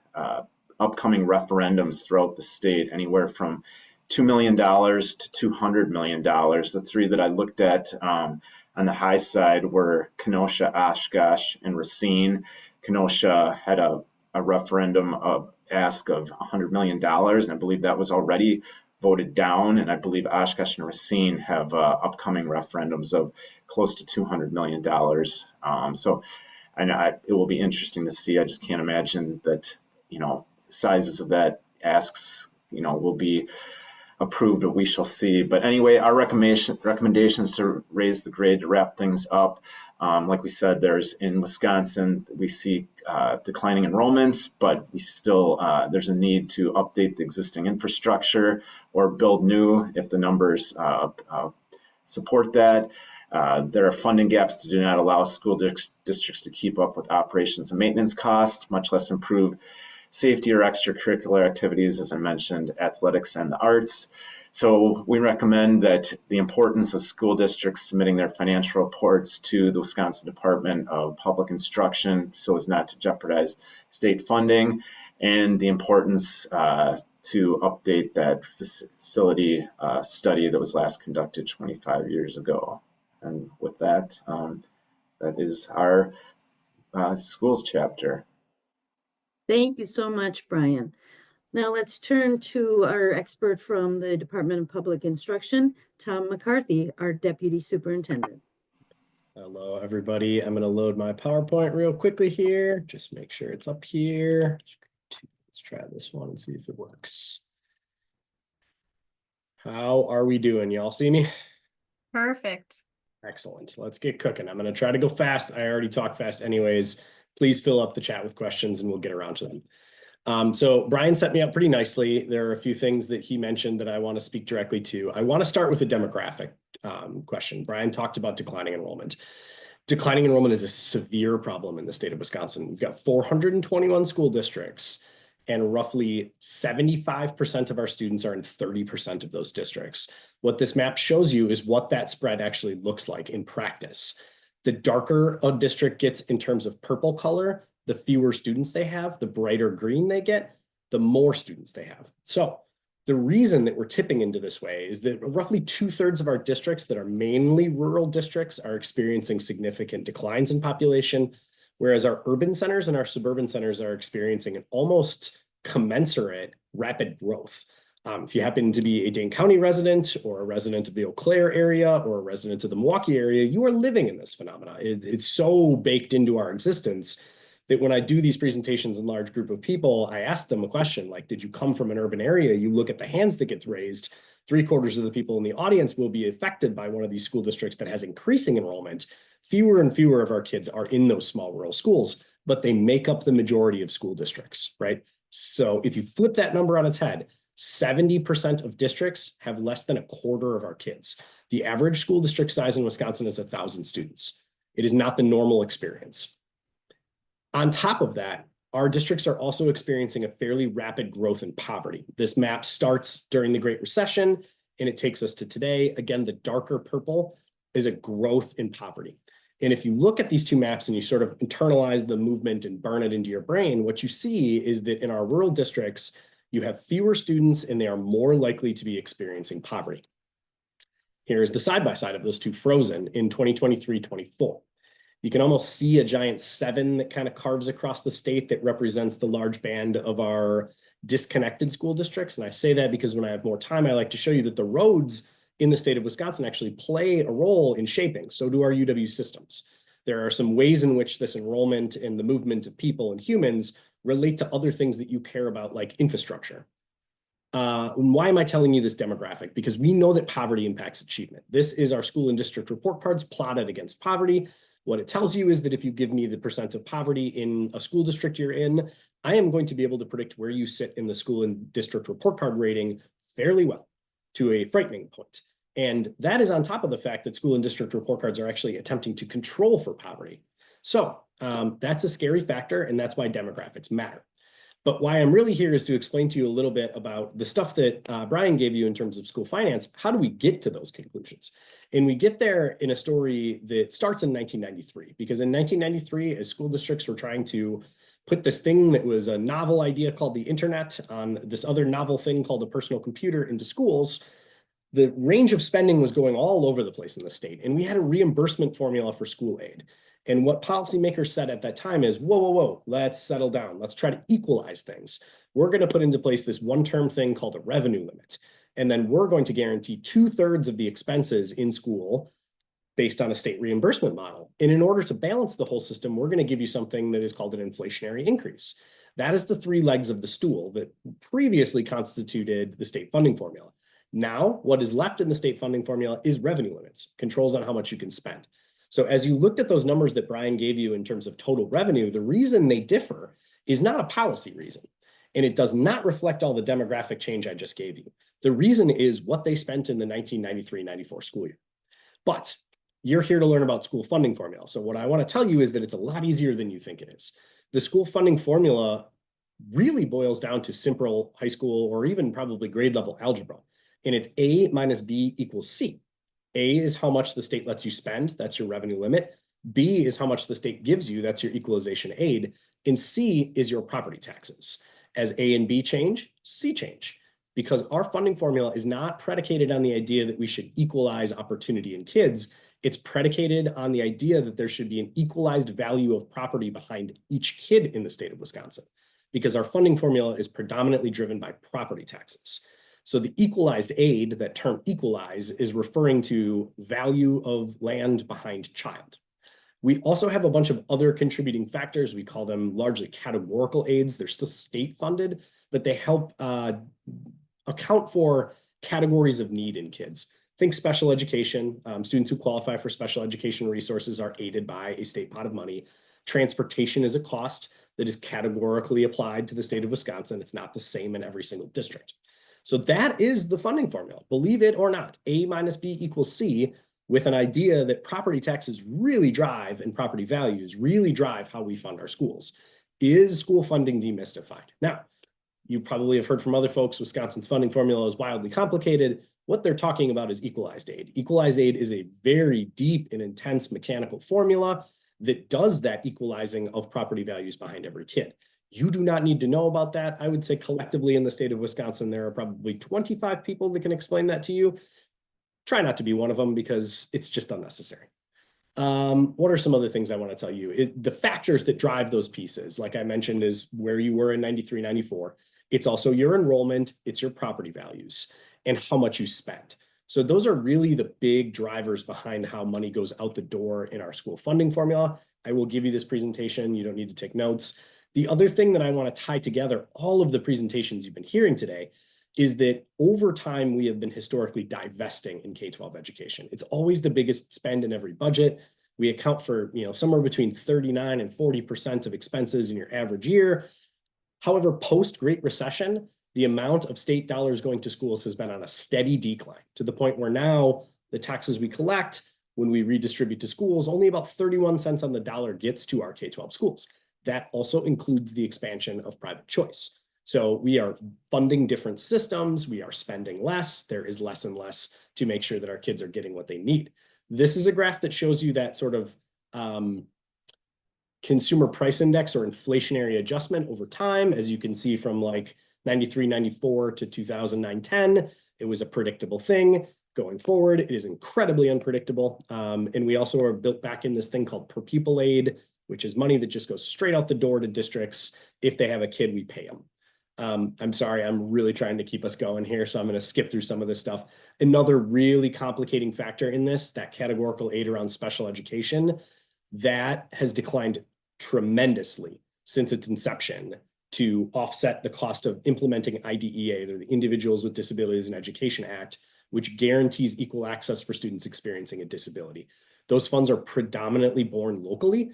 upcoming referendums throughout the state, anywhere from $2 million to $200 million. The 3 that I looked at on the high side were Kenosha, Oshkosh, and Racine. Kenosha had a referendum ask of $100 million, and I believe that was already voted down, and I believe Oshkosh and Racine have upcoming referendums of close to $200 million. So it will be interesting to see. I just can't imagine that, sizes of that asks, will be approved, but we shall see. But anyway, our recommendations to raise the grade to wrap things up. Like we said, in Wisconsin, we see declining enrollments, but we still, there's a need to update the existing infrastructure or build new if the numbers support that. There are funding gaps that do not allow school districts to keep up with operations and maintenance costs, much less improve safety or extracurricular activities, as I mentioned, athletics and the arts. So we recommend that the importance of school districts submitting their financial reports to the Wisconsin Department of Public Instruction so as not to jeopardize state funding, and the importance to update that facility study that was last conducted 25 years ago. And with that, that is our schools chapter. Thank you so much, Brian. Now let's turn to our expert from the Department of Public Instruction, Tom McCarthy, our Deputy Superintendent. Hello, everybody. I'm going to load my PowerPoint real quickly here. Just make sure it's up here. Let's try this one and see if it works. How are we doing? Y'all see me? Perfect. Excellent. Let's get cooking. I'm going to try to go fast. I already talk fast anyways. Please fill up the chat with questions and we'll get around to them. So Brian set me up pretty nicely. There are a few things that he mentioned that I want to speak directly to. I want to start with a demographic question. Brian talked about declining enrollment. Declining enrollment is a severe problem in the state of Wisconsin. We've got 421 school districts, and roughly 75% of our students are in 30% of those districts. What this map shows you is what that spread actually looks like in practice. The darker a district gets in terms of purple color, the fewer students they have. The brighter green they get, the more students they have. So the reason that we're tipping into this way is that roughly 2/3 of our districts that are mainly rural districts are experiencing significant declines in population, whereas our urban centers and our suburban centers are experiencing an almost commensurate rapid growth. If you happen to be a Dane County resident or a resident of the Eau Claire area or a resident of the Milwaukee area, you are living in this phenomenon. It's so baked into our existence that when I do these presentations in large group of people, I ask them a question like, did you come from an urban area? You look at the hands that get raised. 3/4 of the people in the audience will be affected by one of these school districts that has increasing enrollment. Fewer and fewer of our kids are in those small rural schools, but they make up the majority of school districts, right? So if you flip that number on its head, 70% of districts have less than 1/4 of our kids. The average school district size in Wisconsin is 1,000 students. It is not the normal experience. On top of that, our districts are also experiencing a fairly rapid growth in poverty. This map starts during the Great Recession and it takes us to today. Again, the darker purple is a growth in poverty. And if you look at these two maps and you sort of internalize the movement and burn it into your brain, what you see is that in our rural districts, you have fewer students and they are more likely to be experiencing poverty. Here is the side-by-side of those two frozen in 2023-24. You can almost see a giant 7 that kind of carves across the state that represents the large band of our disconnected school districts. And I say that because when I have more time, I like to show you that the roads in the state of Wisconsin actually play a role in shaping. So do our UW systems. There are some ways in which this enrollment and the movement of people and humans relate to other things that you care about, like infrastructure. Why am I telling you this demographic? Because we know that poverty impacts achievement. This is our school and district report cards plotted against poverty. What it tells you is that if you give me the percent of poverty in a school district you're in, I am going to be able to predict where you sit in the school and district report card rating fairly well, to a frightening point. And that is on top of the fact that school and district report cards are actually attempting to control for poverty. So that's a scary factor, and that's why demographics matter. But why I'm really here is to explain to you a little bit about the stuff that Brian gave you in terms of school finance. How do we get to those conclusions? And we get there in a story that starts in 1993, because in 1993, as school districts were trying to put this thing that was a novel idea called the internet on this other novel thing called a personal computer into schools, the range of spending was going all over the place in the state. And we had a reimbursement formula for school aid. And what policymakers said at that time is, whoa, whoa, whoa, let's settle down. Let's try to equalize things. We're going to put into place this one-term thing called a revenue limit. And then we're going to guarantee 2/3 of the expenses in school based on a state reimbursement model. And in order to balance the whole system, we're going to give you something that is called an inflationary increase. That is the three legs of the stool that previously constituted the state funding formula. Now, what is left in the state funding formula is revenue limits, controls on how much you can spend. So as you looked at those numbers that Brian gave you in terms of total revenue, the reason they differ is not a policy reason. And it does not reflect all the demographic change I just gave you. The reason is what they spent in the 1993-94 school year. But you're here to learn about school funding formula. So what I want to tell you is that it's a lot easier than you think it is. The school funding formula really boils down to simple high school or even probably grade level algebra. And it's A minus B equals C. A is how much the state lets you spend. That's your revenue limit. B is how much the state gives you. That's your equalization aid. And C is your property taxes. As A and B change, C change. Because our funding formula is not predicated on the idea that we should equalize opportunity in kids. It's predicated on the idea that there should be an equalized value of property behind each kid in the state of Wisconsin. Because our funding formula is predominantly driven by property taxes. So the equalized aid, that term equalize, is referring to value of land behind child. We also have a bunch of other contributing factors. We call them largely categorical aids. They're still state funded, but they help account for categories of need in kids. Think special education. Students who qualify for special education resources are aided by a state pot of money. Transportation is a cost that is categorically applied to the state of Wisconsin. It's not the same in every single district. So that is the funding formula, believe it or not. A minus B equals C, with an idea that property taxes really drive and property values really drive how we fund our schools. Is school funding demystified? Now, you probably have heard from other folks, Wisconsin's funding formula is wildly complicated. What they're talking about is equalized aid. Equalized aid is a very deep and intense mechanical formula that does that equalizing of property values behind every kid. You do not need to know about that. I would say collectively in the state of Wisconsin, there are probably 25 people that can explain that to you. Try not to be one of them because it's just unnecessary. What are some other things I want to tell you? The factors that drive those pieces, like I mentioned, is where you were in 93, 94. It's also your enrollment, it's your property values, and how much you spend. So those are really the big drivers behind how money goes out the door in our school funding formula. I will give you this presentation. You don't need to take notes. The other thing that I want to tie together all of the presentations you've been hearing today is that over time, we have been historically divesting in K-12 education. It's always the biggest spend in every budget. We account for somewhere between 39 and 40% of expenses in your average year. However, post-Great Recession, the amount of state dollars going to schools has been on a steady decline to the point where now the taxes we collect when we redistribute to schools, only about 31 cents on the dollar gets to our K-12 schools. That also includes the expansion of private choice. So we are funding different systems. We are spending less. There is less and less to make sure that our kids are getting what they need. This is a graph that shows you that sort of consumer price index or inflationary adjustment over time. As you can see from like 93, 94 to 2009, 10, it was a predictable thing. Going forward, it is incredibly unpredictable. And we also are built back in this thing called per pupil aid, which is money that just goes straight out the door to districts. If they have a kid, we pay them. I'm sorry, I'm really trying to keep us going here, so I'm going to skip through some of this stuff. Another really complicating factor in this, that categorical aid around special education, that has declined tremendously since its inception to offset the cost of implementing IDEA, or the Individuals with Disabilities in Education Act, which guarantees equal access for students experiencing a disability. Those funds are predominantly borne locally,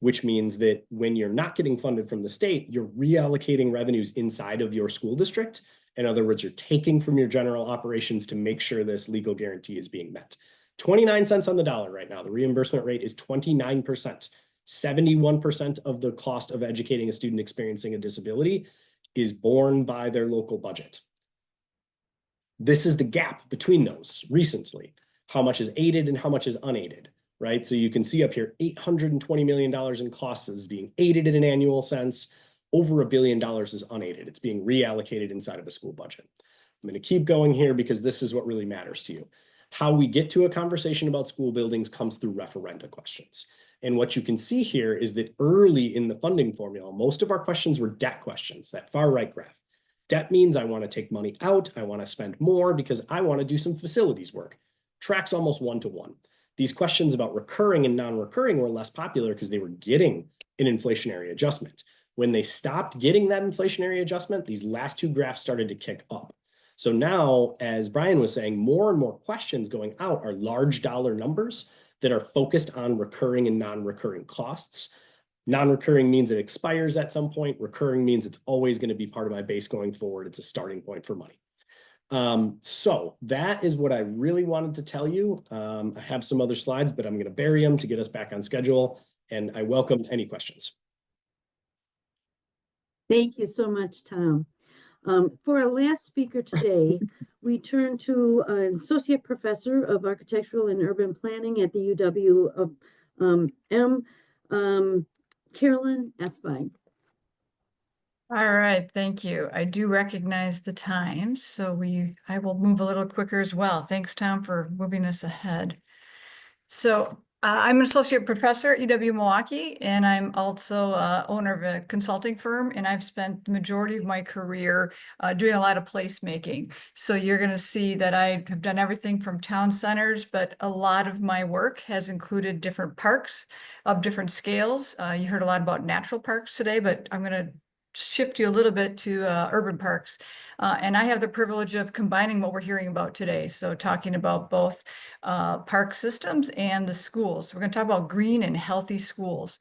which means that when you're not getting funded from the state, you're reallocating revenues inside of your school district. In other words, you're taking from your general operations to make sure this legal guarantee is being met. 29 cents on the dollar right now. The reimbursement rate is 29%. 71% of the cost of educating a student experiencing a disability is borne by their local budget. This is the gap between those recently. How much is aided and how much is unaided? Right? So you can see up here, $820 million in costs is being aided in an annual sense. Over $1 billion is unaided. It's being reallocated inside of a school budget. I'm going to keep going here because this is what really matters to you. How we get to a conversation about school buildings comes through referenda questions. And what you can see here is that early in the funding formula, most of our questions were debt questions, that far right graph. Debt means I want to take money out. I want to spend more because I want to do some facilities work. Tracks almost one-to-one. These questions about recurring and non-recurring were less popular because they were getting an inflationary adjustment. When they stopped getting that inflationary adjustment, these last two graphs started to kick up. So now, as Brian was saying, more and more questions going out are large dollar numbers that are focused on recurring and non-recurring costs. Non-recurring means it expires at some point. Recurring means it's always going to be part of my base going forward. It's a starting point for money. So that is what I really wanted to tell you. I have some other slides, but I'm going to bury them to get us back on schedule. And I welcome any questions. Thank you so much, Tom. For our last speaker today, we turn to an associate professor of architectural and urban planning at the UWM, Carolyn Esswein. All right, thank you. I do recognize the time, so I will move a little quicker as well. Thanks, Tom, for moving us ahead. So I'm an associate professor at UW-Milwaukee, and I'm also owner of a consulting firm, and I've spent the majority of my career doing a lot of placemaking. So you're going to see that I have done everything from town centers, but a lot of my work has included different parks of different scales. You heard a lot about natural parks today, but I'm going to shift you a little bit to urban parks. And I have the privilege of combining what we're hearing about today. So talking about both park systems and the schools. So we're going to talk about green and healthy schools.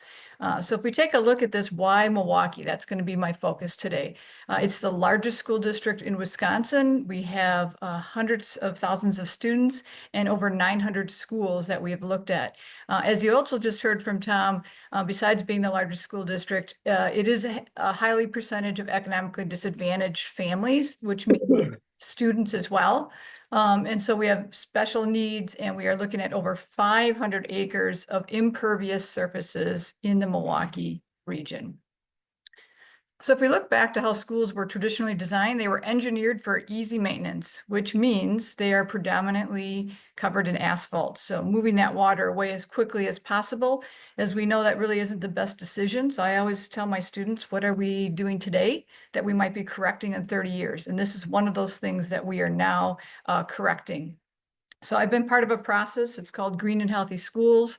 So if we take a look at this, why Milwaukee? That's going to be my focus today. It's the largest school district in Wisconsin. We have hundreds of thousands of students and over 900 schools that we have looked at. As you also just heard from Tom, besides being the largest school district, it is a highly percentage of economically disadvantaged families, which means students as well. And so we have special needs, and we are looking at over 500 acres of impervious surfaces in the Milwaukee region. So if we look back to how schools were traditionally designed, they were engineered for easy maintenance, which means they are predominantly covered in asphalt. So moving that water away as quickly as possible, as we know that really isn't the best decision. So I always tell my students, what are we doing today that we might be correcting in 30 years? And this is one of those things that we are now correcting. So I've been part of a process. It's called Green and Healthy Schools.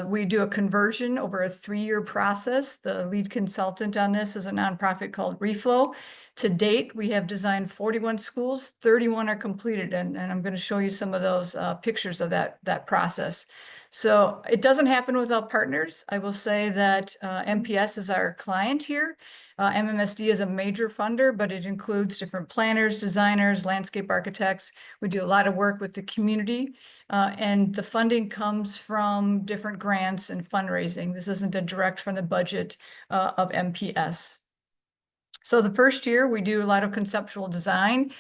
We do a conversion over a 3-year process. The lead consultant on this is a nonprofit called Reflow. To date, we have designed 41 schools, 31 are completed, and I'm going to show you some of those pictures of that process. So it doesn't happen without partners. I will say that MPS is our client here. MMSD is a major funder, but it includes different planners, designers, landscape architects. We do a lot of work with the community, and the funding comes from different grants and fundraising. This isn't a direct from the budget of MPS. So the first year, we do a lot of conceptual design.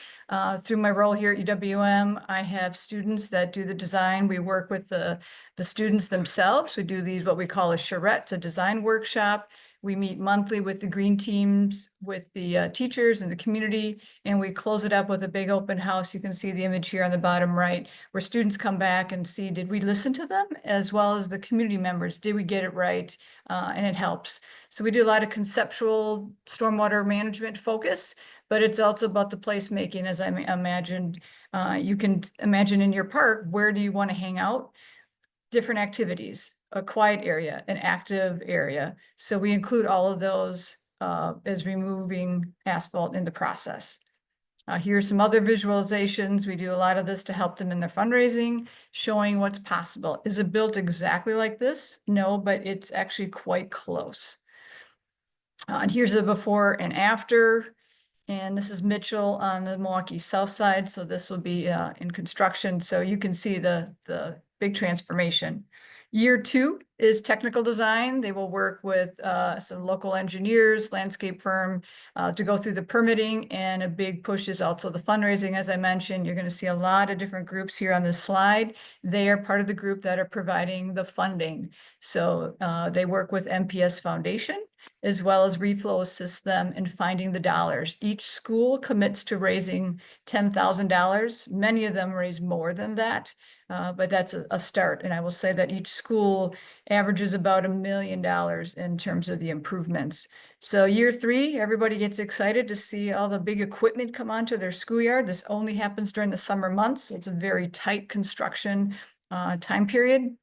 Through my role here at UWM, I have students that do the design. We work with the students themselves. We do these, what we call a charrette, a design workshop. We meet monthly with the green teams, with the teachers and the community, and we close it up with a big open house. You can see the image here on the bottom right, where students come back and see, did we listen to them? As well as the community members, did we get it right? And it helps. So we do a lot of conceptual stormwater management focus, but it's also about the placemaking, as I imagined. You can imagine in your park, where do you want to hang out? Different activities, a quiet area, an active area. So we include all of those as removing asphalt in the process. Here's some other visualizations. We do a lot of this to help them in their fundraising, showing what's possible. Is it built exactly like this? No, but it's actually quite close. And here's a before and after. And this is Mitchell on the Milwaukee south side. So this will be in construction. So you can see the big transformation. Year 2 is technical design. They will work with some local engineers, landscape firm to go through the permitting, and a big push is also the fundraising. As I mentioned, you're going to see a lot of different groups here on this slide. They are part of the group that are providing the funding. So they work with MPS Foundation, as well as Reflow assists them in finding the dollars. Each school commits to raising $10,000. Many of them raise more than that, but that's a start. And I will say that each school averages about $1 million in terms of the improvements. So year 3, everybody gets excited to see all the big equipment come onto their schoolyard. This only happens during the summer months. So it's a very tight construction time period.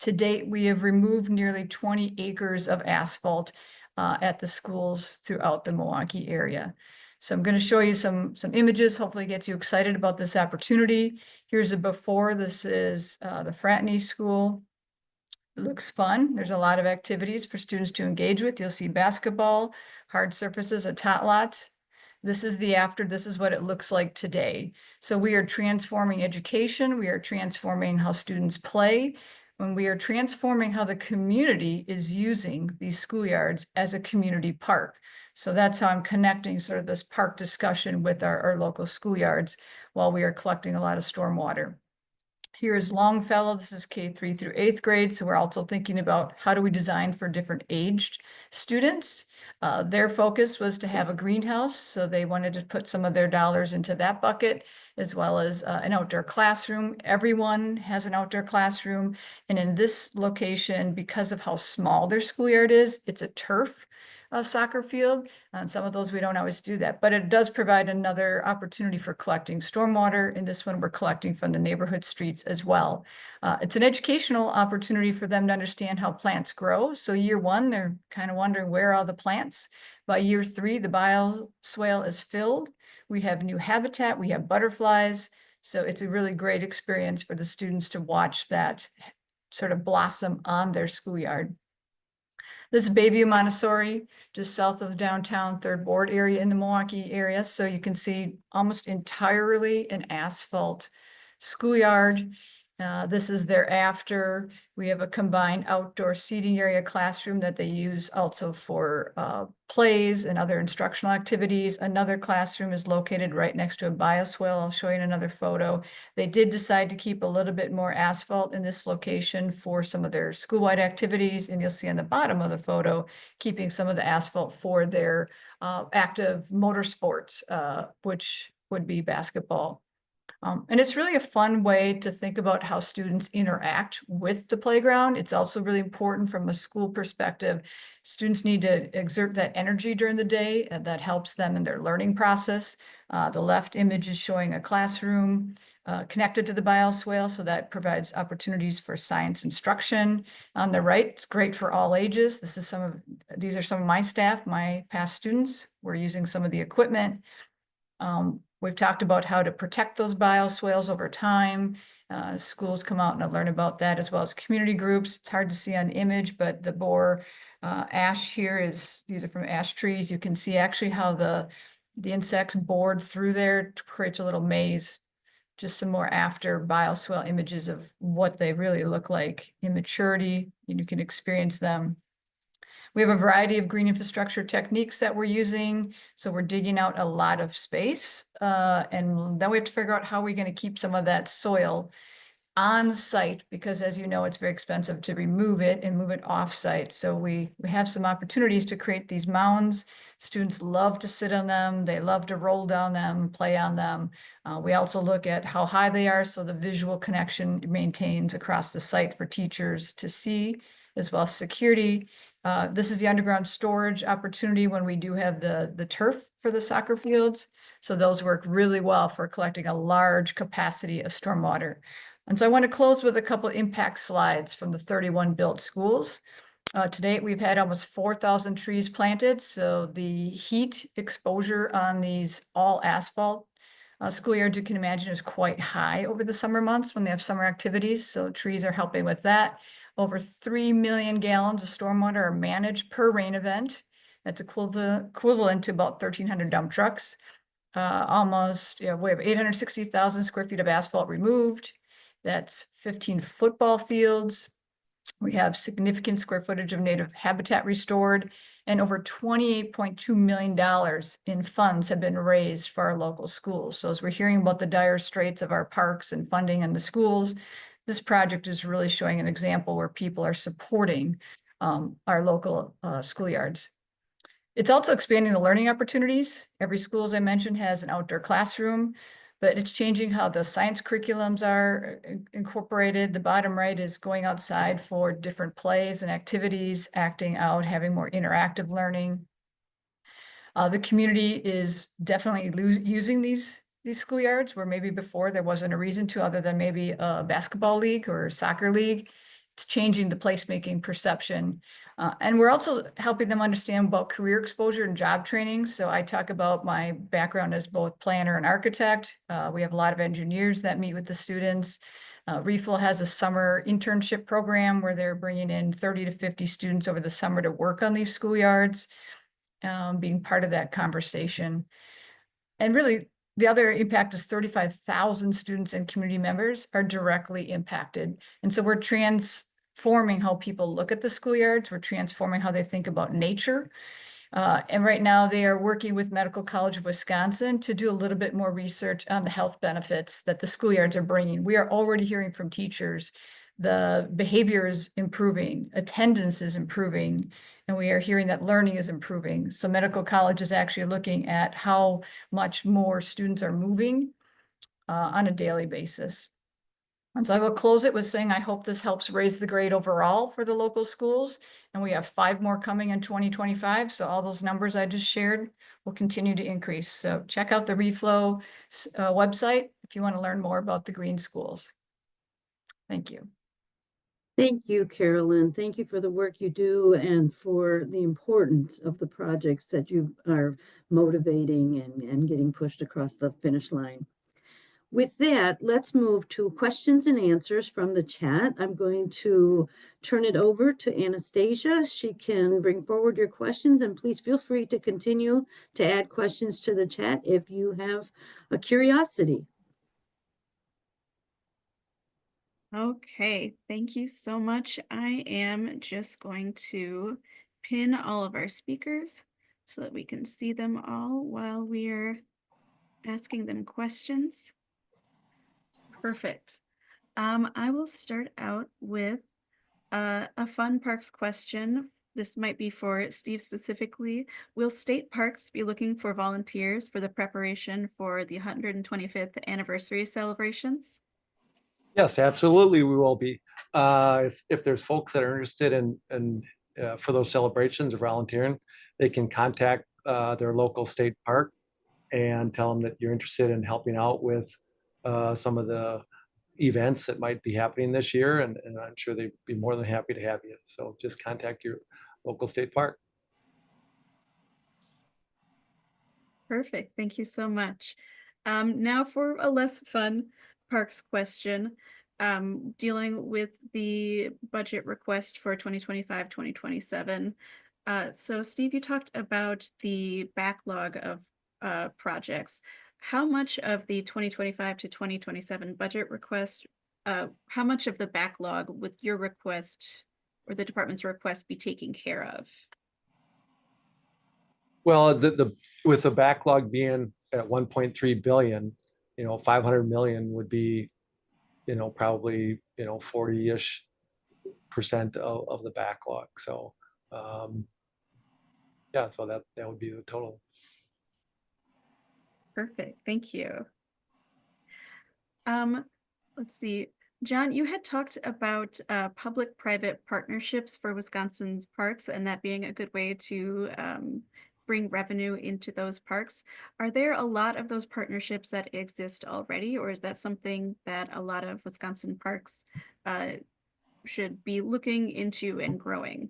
To date, we have removed nearly 20 acres of asphalt at the schools throughout the Milwaukee area. So I'm going to show you some images, hopefully gets you excited about this opportunity. Here's a before. This is the Fratney School. It looks fun. There's a lot of activities for students to engage with. You'll see basketball, hard surfaces, a tot lot. This is the after. This is what it looks like today. So we are transforming education. We are transforming how students play. When we are transforming how the community is using these schoolyards as a community park. So that's how I'm connecting sort of this park discussion with our local schoolyards while we are collecting a lot of stormwater. Here is Longfellow. This is K3 through 8th grade. So we're also thinking about how do we design for different aged students. Their focus was to have a greenhouse. So they wanted to put some of their dollars into that bucket, as well as an outdoor classroom. Everyone has an outdoor classroom. And in this location, because of how small their schoolyard is, it's a turf soccer field. And some of those, we don't always do that, but it does provide another opportunity for collecting stormwater. In this one, we're collecting from the neighborhood streets as well. It's an educational opportunity for them to understand how plants grow. So year one, they're kind of wondering where are all the plants. By year 3, the bioswale is filled. We have new habitat, we have butterflies. So it's a really great experience for the students to watch that sort of blossom on their schoolyard. This is Bayview Montessori, just south of downtown, Third Ward area in the Milwaukee area. So you can see almost entirely an asphalt schoolyard. This is their after. We have a combined outdoor seating area classroom that they use also for plays and other instructional activities. Another classroom is located right next to a bioswale. I'll show you in another photo. They did decide to keep a little bit more asphalt in this location for some of their school-wide activities. And you'll see on the bottom of the photo, keeping some of the asphalt for their active motorsports, which would be basketball. And it's really a fun way to think about how students interact with the playground. It's also really important from a school perspective. Students need to exert that energy during the day, and that helps them in their learning process. The left image is showing a classroom connected to the bioswale, so that provides opportunities for science instruction. On the right, it's great for all ages. These are some of my staff, my past students. We're using some of the equipment. We've talked about how to protect those bioswales over time. Schools come out and learn about that, as well as community groups. It's hard to see on the image, but the boar ash here these are from ash trees. You can see actually how the insects bored through there creates a little maze. Just some more after bioswale images of what they really look like in maturity, and you can experience them. We have a variety of green infrastructure techniques that we're using. So we're digging out a lot of space. And then we have to figure out how we're going to keep some of that soil on site, because as you know, it's very expensive to remove it and move it off site. So we have some opportunities to create these mounds. Students love to sit on them. They love to roll down them, play on them. We also look at how high they are, so the visual connection maintains across the site for teachers to see, as well as security. This is the underground storage opportunity when we do have the turf for the soccer fields. So those work really well for collecting a large capacity of stormwater. And so I want to close with a couple of impact slides from the 31 built schools. To date, we've had almost 4,000 trees planted. So the heat exposure on these all asphalt schoolyards, you can imagine, is quite high over the summer months when they have summer activities. So trees are helping with that. Over 3 million gallons of stormwater are managed per rain event. That's equivalent to about 1,300 dump trucks. We have 860,000 square feet of asphalt removed. That's 15 football fields. We have significant square footage of native habitat restored, and over $28.2 million in funds have been raised for our local schools. So as we're hearing about the dire straits of our parks and funding in the schools, this project is really showing an example where people are supporting our local schoolyards. It's also expanding the learning opportunities. Every school, as I mentioned, has an outdoor classroom, but it's changing how the science curriculums are incorporated. The bottom right is going outside for different plays and activities, acting out, having more interactive learning. The community is definitely using these these schoolyards where maybe before there wasn't a reason to, other than maybe a basketball league or a soccer league. It's changing the placemaking perception. And we're also helping them understand about career exposure and job training. So I talk about my background as both planner and architect. We have a lot of engineers that meet with the students. Refill has a summer internship program where they're bringing in 30 to 50 students over the summer to work on these schoolyards, being part of that conversation. And really, the other impact is 35,000 students and community members are directly impacted. And so we're transforming how people look at the schoolyards. We're transforming how they think about nature. And right now they are working with Medical College of Wisconsin to do a little bit more research on the health benefits that the schoolyards are bringing. We are already hearing from teachers, the behavior is improving, attendance is improving, and we are hearing that learning is improving. So Medical College is actually looking at how much more students are moving on a daily basis. And so I will close it with saying, I hope this helps raise the grade overall for the local schools. And we have 5 more coming in 2025. So all those numbers I just shared will continue to increase. So check out the Reflow website if you want to learn more about the green schools. Thank you. Thank you, Carolyn. Thank you for the work you do and for the importance of the projects that you are motivating and getting pushed across the finish line. With that, let's move to questions and answers from the chat. I'm going to turn it over to Anastasia. She can bring forward your questions, and please feel free to continue to add questions to the chat if you have a curiosity. Okay, thank you so much. I am just going to pin all of our speakers so that we can see them all while we're asking them questions. Perfect. I will start out with a fun parks question. This might be for Steve specifically. Will state parks be looking for volunteers for the preparation for the 125th anniversary celebrations? Yes, absolutely, we will be. If there's folks that are interested in for those celebrations or volunteering, they can contact their local state park and tell them that you're interested in helping out with some of the events that might be happening this year, and I'm sure they'd be more than happy to have you. So just contact your local state park. Perfect. Thank you so much. Now for a less fun parks question, dealing with the budget request for 2025-2027. So Steve, you talked about the backlog of projects. How much of the 2025 to 2027 budget request, how much of the backlog would your request or the department's request be taking care of? Well, with the backlog being at 1.3 billion, 500 million would be, probably, 40-ish% of the backlog. So, yeah, so that would be the total. Perfect. Thank you. Let's see. John, you had talked about public-private partnerships for Wisconsin's parks and that being a good way to bring revenue into those parks. Are there a lot of those partnerships that exist already, or is that something that a lot of Wisconsin parks should be looking into and growing?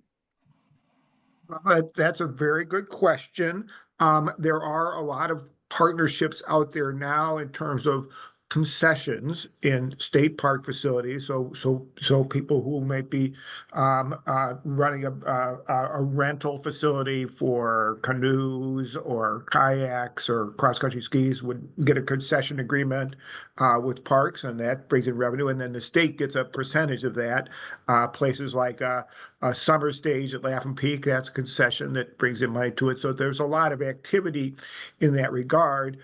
That's a very good question. There are a lot of partnerships out there now in terms of concessions in state park facilities. So people who might be running a rental facility for canoes or kayaks or cross-country skis would get a concession agreement with parks, and that brings in revenue. And then the state gets a percentage of that. Places like a summer stage at Laughlin Peak, that's a concession that brings in money to it. So there's a lot of activity in that regard.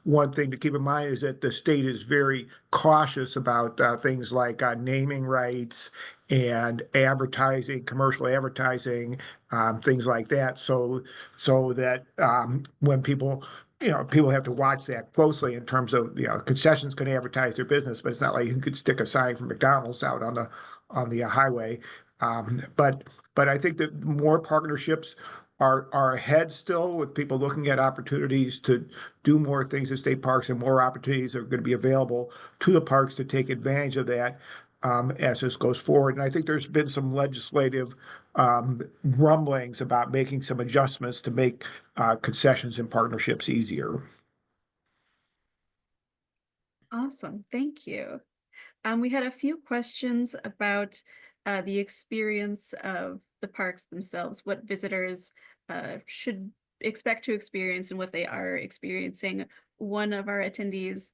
One thing to keep in mind is that the state is very cautious about things like naming rights and advertising, commercial advertising, things like that. So that when people have to watch that closely in terms of, concessions can advertise their business, but it's not like you could stick a sign from McDonald's out on the highway. But I think that more partnerships are ahead still with people looking at opportunities to do more things at state parks, and more opportunities are going to be available to the parks to take advantage of that as this goes forward. And I think there's been some legislative rumblings about making some adjustments to make concessions and partnerships easier. Awesome, thank you. We had a few questions about the experience of the parks themselves, what visitors should expect to experience and what they are experiencing. One of our attendees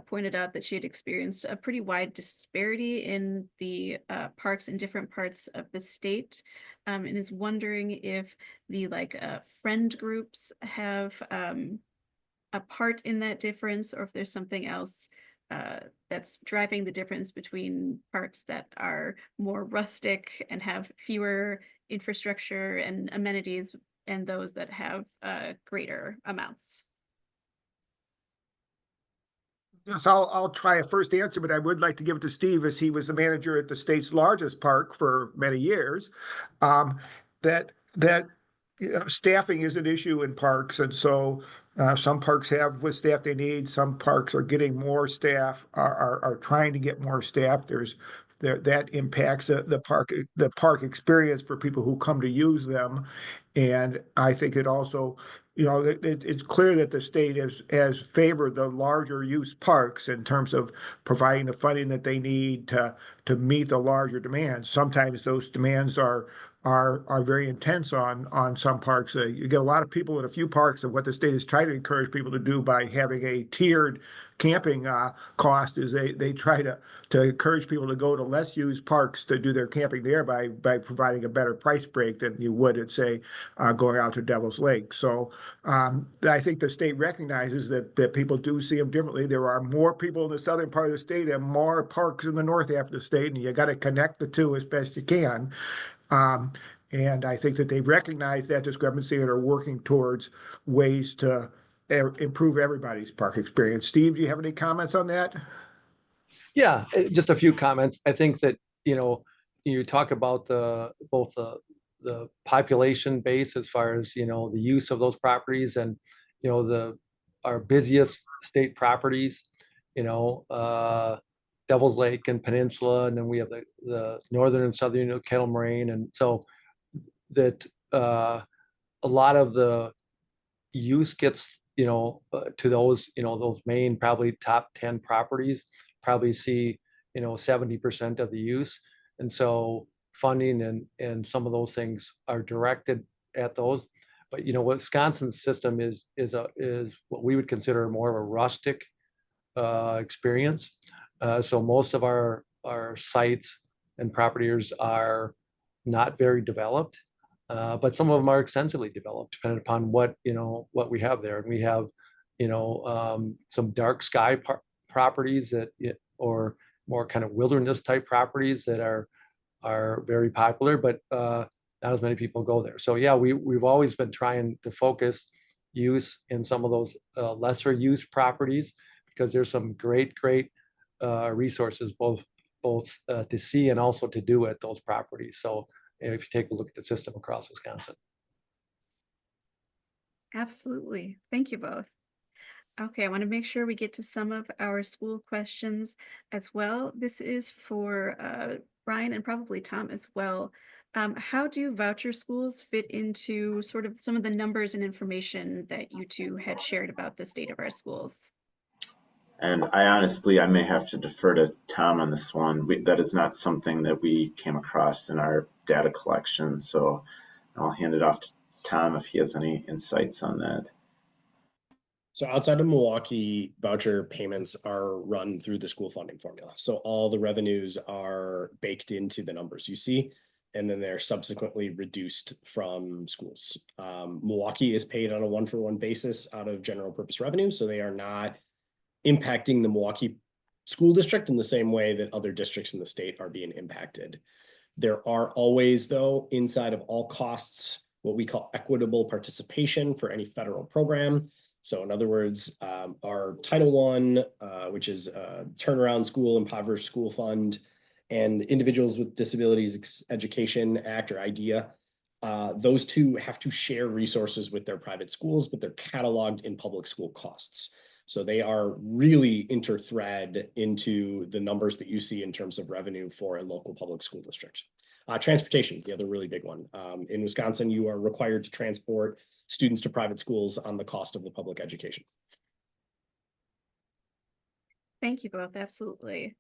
pointed out that she had experienced a pretty wide disparity in the parks in different parts of the state, and is wondering if the friend groups have a part in that difference, or if there's something else that's driving the difference between parks that are more rustic and have fewer infrastructure and amenities, and those that have greater amounts. Yes, I'll try a first answer, but I would like to give it to Steve, as he was the manager at the state's largest park for many years. That staffing is an issue in parks, and so some parks have what staff they need. Some parks are getting more staff, are trying to get more staff. That impacts the park experience for people who come to use them, and I think it also, it's clear that the state has favored the larger use parks in terms of providing the funding that they need to meet the larger demands. Sometimes those demands are very intense on some parks. You get a lot of people in a few parks, and what the state is trying to encourage people to do by having a tiered camping cost is they try to encourage people to go to less used parks to do their camping there by providing a better price break than you would at, say, going out to Devil's Lake. So I think the state recognizes that people do see them differently. There are more people in the southern part of the state and more parks in the north half of the state, and you got to connect the two as best you can. And I think that they recognize that discrepancy and are working towards ways to improve everybody's park experience. Steve, do you have any comments on that? Yeah, just a few comments. I think that, you talk about both the population base as far as, the use of those properties, and, our busiest state properties, Devil's Lake and Peninsula, and then we have the northern and southern Kettle Moraine. And so that a lot of the use gets, to those, those main probably top 10 properties probably see, 70% of the use. And so funding and some of those things are directed at those. But, Wisconsin's system is what we would consider more of a rustic experience. So most of our sites and properties are not very developed, but some of them are extensively developed, depending upon what we have there. And we have some dark sky properties or more kind of wilderness type properties that are very popular, but not as many people go there. So yeah, we've always been trying to focus use in some of those lesser used properties, because there's some great resources both to see and also to do at those properties. So if you take a look at the system across Wisconsin. Absolutely. Thank you both. Okay, I want to make sure we get to some of our school questions as well. This is for Brian and probably Tom as well. How do voucher schools fit into sort of some of the numbers and information that you two had shared about the state of our schools? And I may have to defer to Tom on this one. That is not something that we came across in our data collection. So I'll hand it off to Tom if he has any insights on that. So outside of Milwaukee, voucher payments are run through the school funding formula. So all the revenues are baked into the numbers you see, and then they're subsequently reduced from schools. Milwaukee is paid on a one-for-one basis out of general purpose revenue. So they are not impacting the Milwaukee school district in the same way that other districts in the state are being impacted. There are always, though, inside of all costs, what we call equitable participation for any federal program. So in other words, our Title I, which is Turnaround School, Impoverished School Fund, and Individuals with Disabilities Education Act, or IDEA, those two have to share resources with their private schools, but they're cataloged in public school costs. So they are really interthread into the numbers that you see in terms of revenue for a local public school district. Transportation is the other really big one. In Wisconsin, you are required to transport students to private schools on the cost of the public education. Thank you both, absolutely.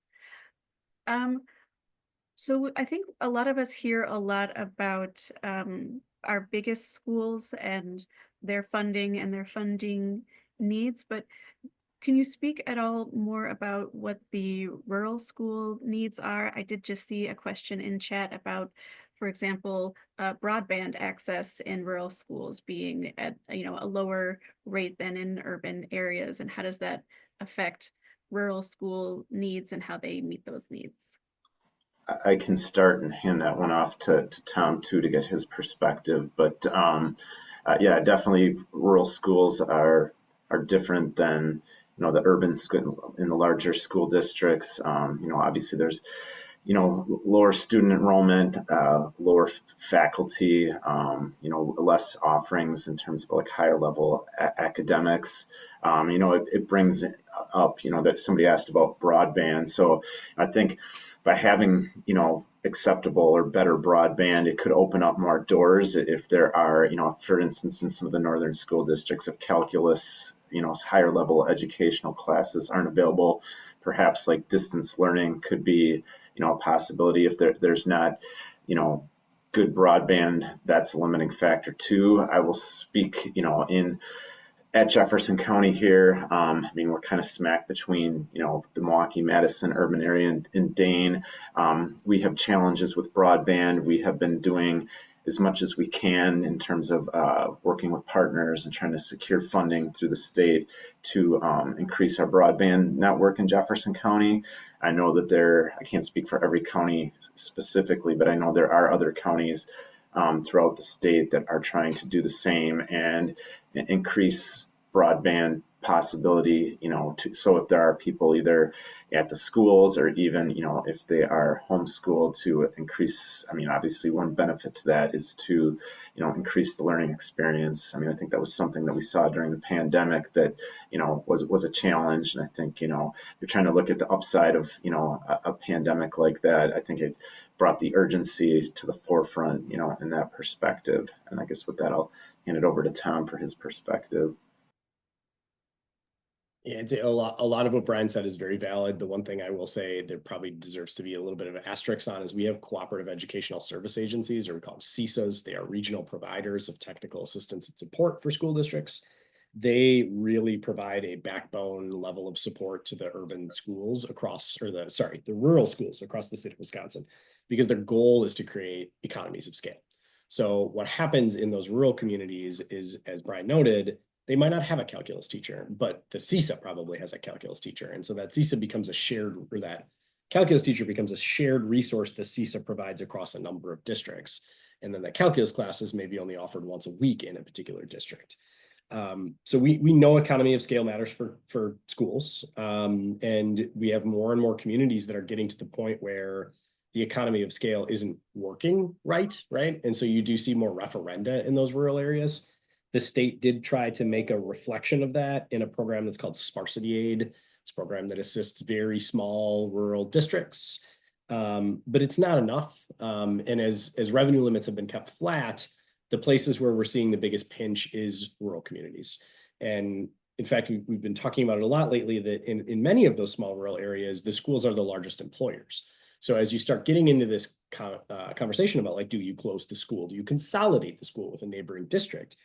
So I think a lot of us hear a lot about our biggest schools and their funding needs, but can you speak at all more about what the rural school needs are? I did just see a question in chat about, for example, broadband access in rural schools being at a lower rate than in urban areas, and how does that affect rural school needs and how they meet those needs? I can start and hand that one off to Tom too to get his perspective. But yeah, definitely rural schools are different than the urban school in the larger school districts. Obviously there's lower student enrollment, lower faculty, less offerings in terms of like higher level academics. It brings up, that somebody asked about broadband. So I think by having, acceptable or better broadband, it could open up more doors if there are, for instance, in some of the northern school districts, if calculus, higher level educational classes aren't available, perhaps like distance learning could be, a possibility. If there's not, good broadband, that's a limiting factor too. I will speak, at Jefferson County here. We're kind of smack between, the Milwaukee, Madison urban area and Dane. We have challenges with broadband. We have been doing as much as we can in terms of working with partners and trying to secure funding through the state to increase our broadband network in Jefferson County. I know that I can't speak for every county specifically, but I know there are other counties throughout the state that are trying to do the same and increase broadband possibility, so if there are people either at the schools or even, if they are homeschooled, to increase, obviously one benefit to that is to, increase the learning experience. I think that was something that we saw during the pandemic that, was a challenge. And I think, you're trying to look at the upside of, a pandemic like that. I think it brought the urgency to the forefront, in that perspective. And I guess with that, I'll hand it over to Tom for his perspective. Yeah, I'd say a lot of what Brian said is very valid. The one thing I will say that probably deserves to be a little bit of an asterisk on is we have cooperative educational service agencies, or we call them CESAs. They are regional providers of technical assistance and support for school districts. They really provide a backbone level of support to the urban schools the rural schools across the state of Wisconsin, because their goal is to create economies of scale. So what happens in those rural communities is, as Brian noted, they might not have a calculus teacher, but the CESA probably has a calculus teacher. And so that CESA becomes that calculus teacher becomes a shared resource the CESA provides across a number of districts. And then the calculus classes may be only offered once a week in a particular district. So we know economy of scale matters for schools. And we have more and more communities that are getting to the point where the economy of scale isn't working right? And so you do see more referenda in those rural areas. The state did try to make a reflection of that in a program that's called Sparsity Aid. It's a program that assists very small rural districts, but it's not enough. And as revenue limits have been kept flat, the places where we're seeing the biggest pinch is rural communities. And in fact, we've been talking about it a lot lately that in many of those small rural areas, the schools are the largest employers. So as you start getting into this conversation about, like, do you close the school? Do you consolidate the school with a neighboring district?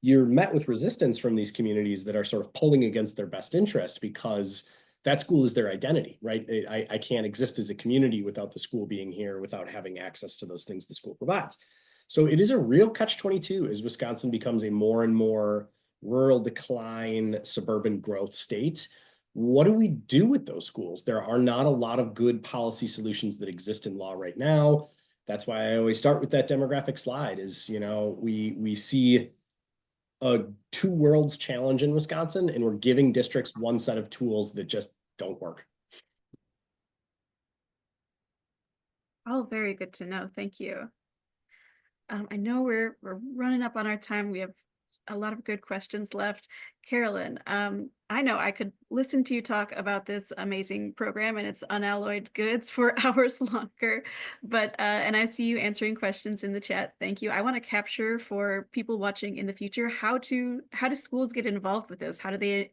You're met with resistance from these communities that are sort of pulling against their best interest, because that school is their identity, right? I can't exist as a community without the school being here, without having access to those things the school provides. So it is a real catch-22 as Wisconsin becomes a more and more rural decline, suburban growth state. What do we do with those schools? There are not a lot of good policy solutions that exist in law right now. That's why I always start with that demographic slide is, we see a two worlds challenge in Wisconsin, and we're giving districts one set of tools that just don't work. All very good to know. Thank you. I know we're running up on our time. We have a lot of good questions left. Carolyn, I know I could listen to you talk about this amazing program and its unalloyed goods for hours longer, but and I see you answering questions in the chat. Thank you. I want to capture for people watching in the future how do schools get involved with this? How do they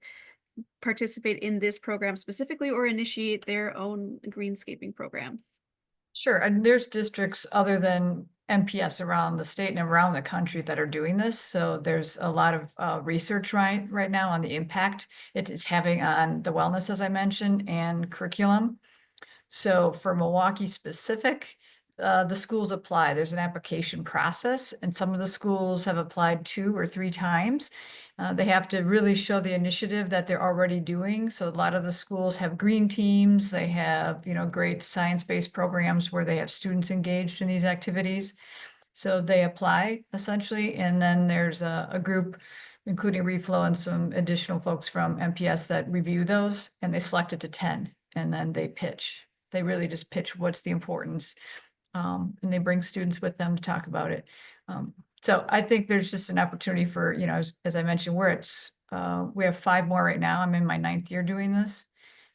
participate in this program specifically or initiate their own greenscaping programs? Sure, and there's districts other than MPS around the state and around the country that are doing this. So there's a lot of research right now on the impact it is having on the wellness, as I mentioned, and curriculum. So for Milwaukee specific, the schools apply. There's an application process, and some of the schools have applied 2 or 3 times. They have to really show the initiative that they're already doing. So a lot of the schools have green teams. They have, great science-based programs where they have students engaged in these activities. So they apply essentially, and then there's a group, including Reflow and some additional folks from MPS that review those, and they select it to 10, and then they pitch. They really just pitch what's the importance, and they bring students with them to talk about it. So I think there's just an opportunity for, as I mentioned, we have 5 more right now. I'm in my 9th year doing this.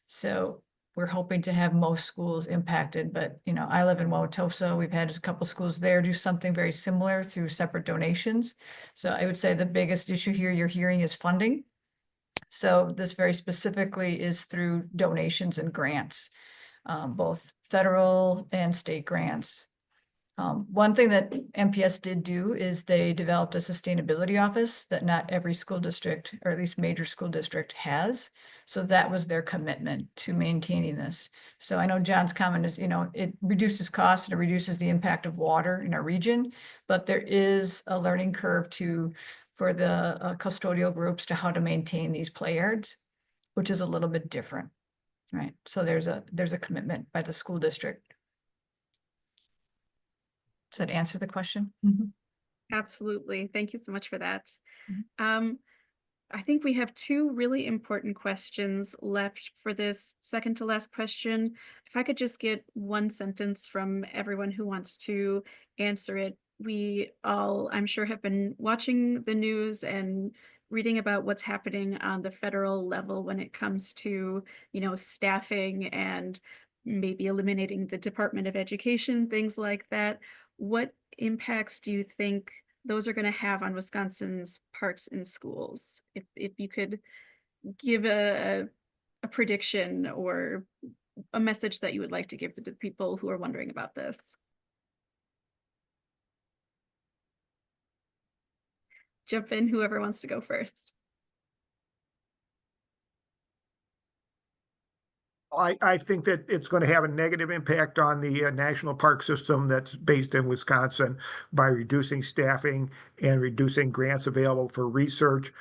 So we're hoping to have most schools impacted, but, I live in Wauwatosa. We've had a couple schools there do something very similar through separate donations. So I would say the biggest issue here you're hearing is funding. So this very specifically is through donations and grants, both federal and state grants. One thing that MPS did do is they developed a sustainability office that not every school district, or at least major school district, has. So that was their commitment to maintaining this. So I know John's comment is, it reduces costs and it reduces the impact of water in our region, but there is a learning curve for the custodial groups to how to maintain these play yards, which is a little bit different, right? So there's a commitment by the school district. Does that answer the question? Mm-hmm. Absolutely. Thank you so much for that. Mm-hmm. I think we have 2 really important questions left for this second to last question. If I could just get 1 sentence from everyone who wants to answer it. We all, I'm sure, have been watching the news and reading about what's happening on the federal level when it comes to, staffing and maybe eliminating the Department of Education, things like that. What impacts do you think those are going to have on Wisconsin's parks and schools? If you could give a prediction or a message that you would like to give to the people who are wondering about this. Jump in, whoever wants to go first. I think that it's going to have a negative impact on the national park system that's based in Wisconsin by reducing staffing and reducing grants available for research.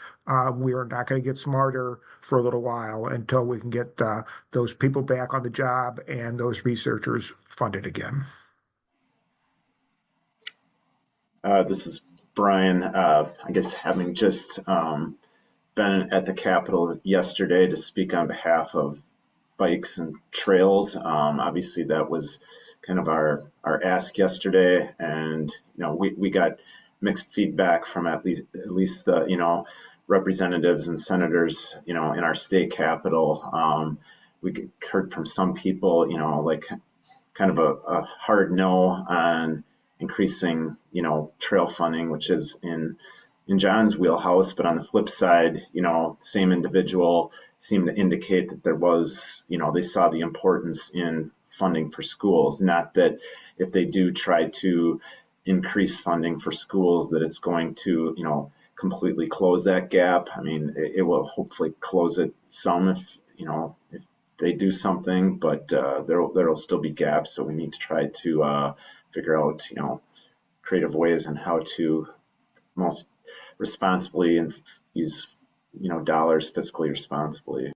We are not going to get smarter for a little while until we can get those people back on the job and those researchers funded again. This is Brian. I guess having just been at the Capitol yesterday to speak on behalf of bikes and trails. Obviously that was kind of our ask yesterday, and we got mixed feedback from at least the representatives and senators in our state capitol. We heard from some people like kind of a hard no on increasing trail funding, which is in John's wheelhouse. But on the flip side, same individual seemed to indicate that there was, they saw the importance in funding for schools. Not that if they do try to increase funding for schools, that it's going to, completely close that gap. I mean, it will hopefully close it some if they do something, but there'll still be gaps. So we need to try to figure out, creative ways on how to most responsibly and use dollars fiscally responsibly.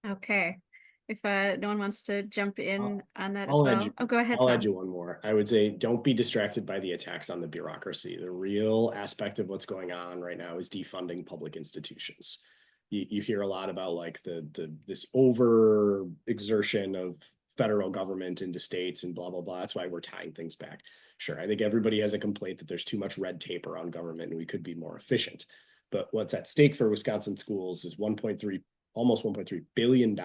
Okay, if no one wants to jump in on that as I'll well. Go ahead, I'll Tom. add you one more. I would say don't be distracted by the attacks on the bureaucracy. The real aspect of what's going on right now is defunding public institutions. You hear a lot about like this over exertion of federal government into states and blah, blah, blah. That's why we're tying things back. Sure, I think everybody has a complaint that there's too much red tape around government and we could be more efficient. But what's at stake for Wisconsin schools is almost $1.3 billion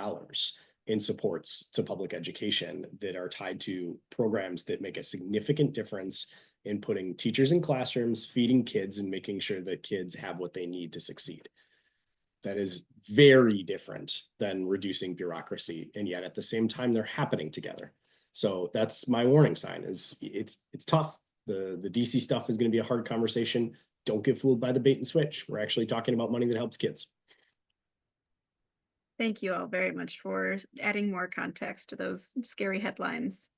in supports to public education that are tied to programs that make a significant difference in putting teachers in classrooms, feeding kids, and making sure that kids have what they need to succeed. That is very different than reducing bureaucracy, and yet at the same time, they're happening together. So that's my warning sign. Is it's tough. The DC stuff is going to be a hard conversation. Don't get fooled by the bait and switch. We're actually talking about money that helps kids. Thank you all very much for adding more context to those scary headlines.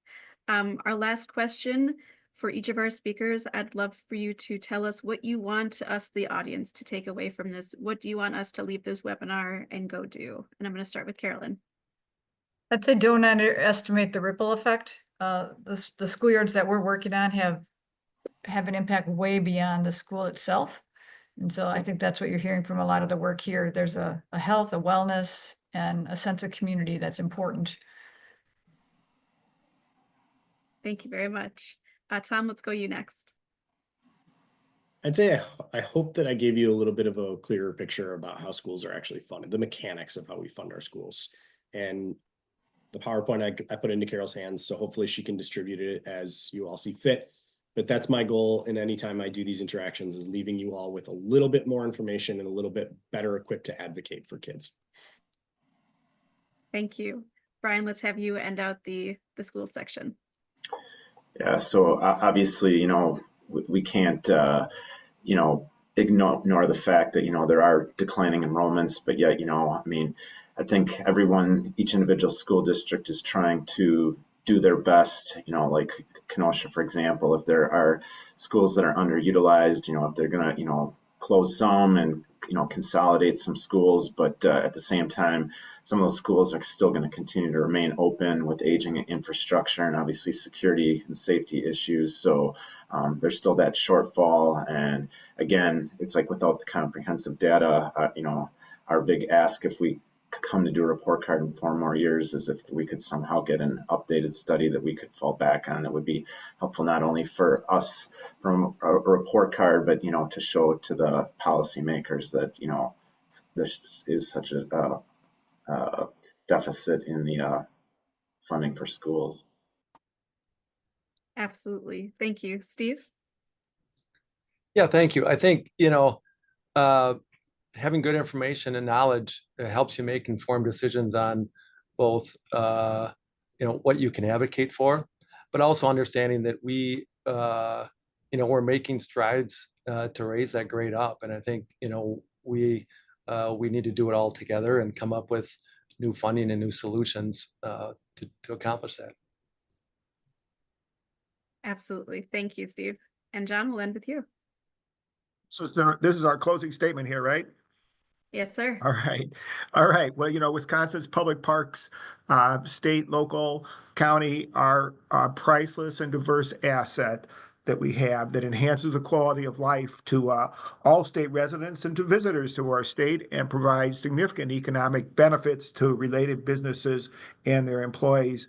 Our last question for each of our speakers, I'd love for you to tell us what you want us, the audience, to take away from this. What do you want us to leave this webinar and go do? And I'm going to start with Carolyn. I'd say don't underestimate the ripple effect. The schoolyards that we're working on have an impact way beyond the school itself. And so I think that's what you're hearing from a lot of the work here. There's a health, a wellness, and a sense of community that's important. Thank you very much. Tom, let's go you next. I'd say I hope that I gave you a little bit of a clearer picture about how schools are actually funded, the mechanics of how we fund our schools. And the PowerPoint I put into Carol's hands, so hopefully she can distribute it as you all see fit. But that's my goal, and anytime I do these interactions, is leaving you all with a little bit more information and a little bit better equipped to advocate for kids. Thank you. Brian, let's have you end out the school section. Yeah, so obviously, we can't, ignore the fact that, there are declining enrollments, but yet, I think each individual school district is trying to do their best, like Kenosha, for example, if there are schools that are underutilized, if they're going to, close some and, consolidate some schools, but at the same time, some of those schools are still going to continue to remain open with aging infrastructure and obviously security and safety issues. So there's still that shortfall. And again, it's like without the comprehensive data, our big ask if we come to do a report card in 4 more years is if we could somehow get an updated study that we could fall back on that would be helpful not only for us from a report card, but to show to the policymakers that there is such a deficit in the funding for schools. Absolutely. Thank you. Steve? Yeah, thank you. I think, having good information and knowledge helps you make informed decisions on both, what you can advocate for, but also understanding that we're making strides to raise that grade up. And I think, we need to do it all together and come up with new funding and new solutions to accomplish that. Absolutely. Thank you, Steve. And John, we'll end with you. So this is our closing statement here, right? Yes, sir. All right. All right. Well, Wisconsin's public parks, state, local, county, are a priceless and diverse asset that we have that enhances the quality of life to all state residents and to visitors to our state and provides significant economic benefits to related businesses and their employees.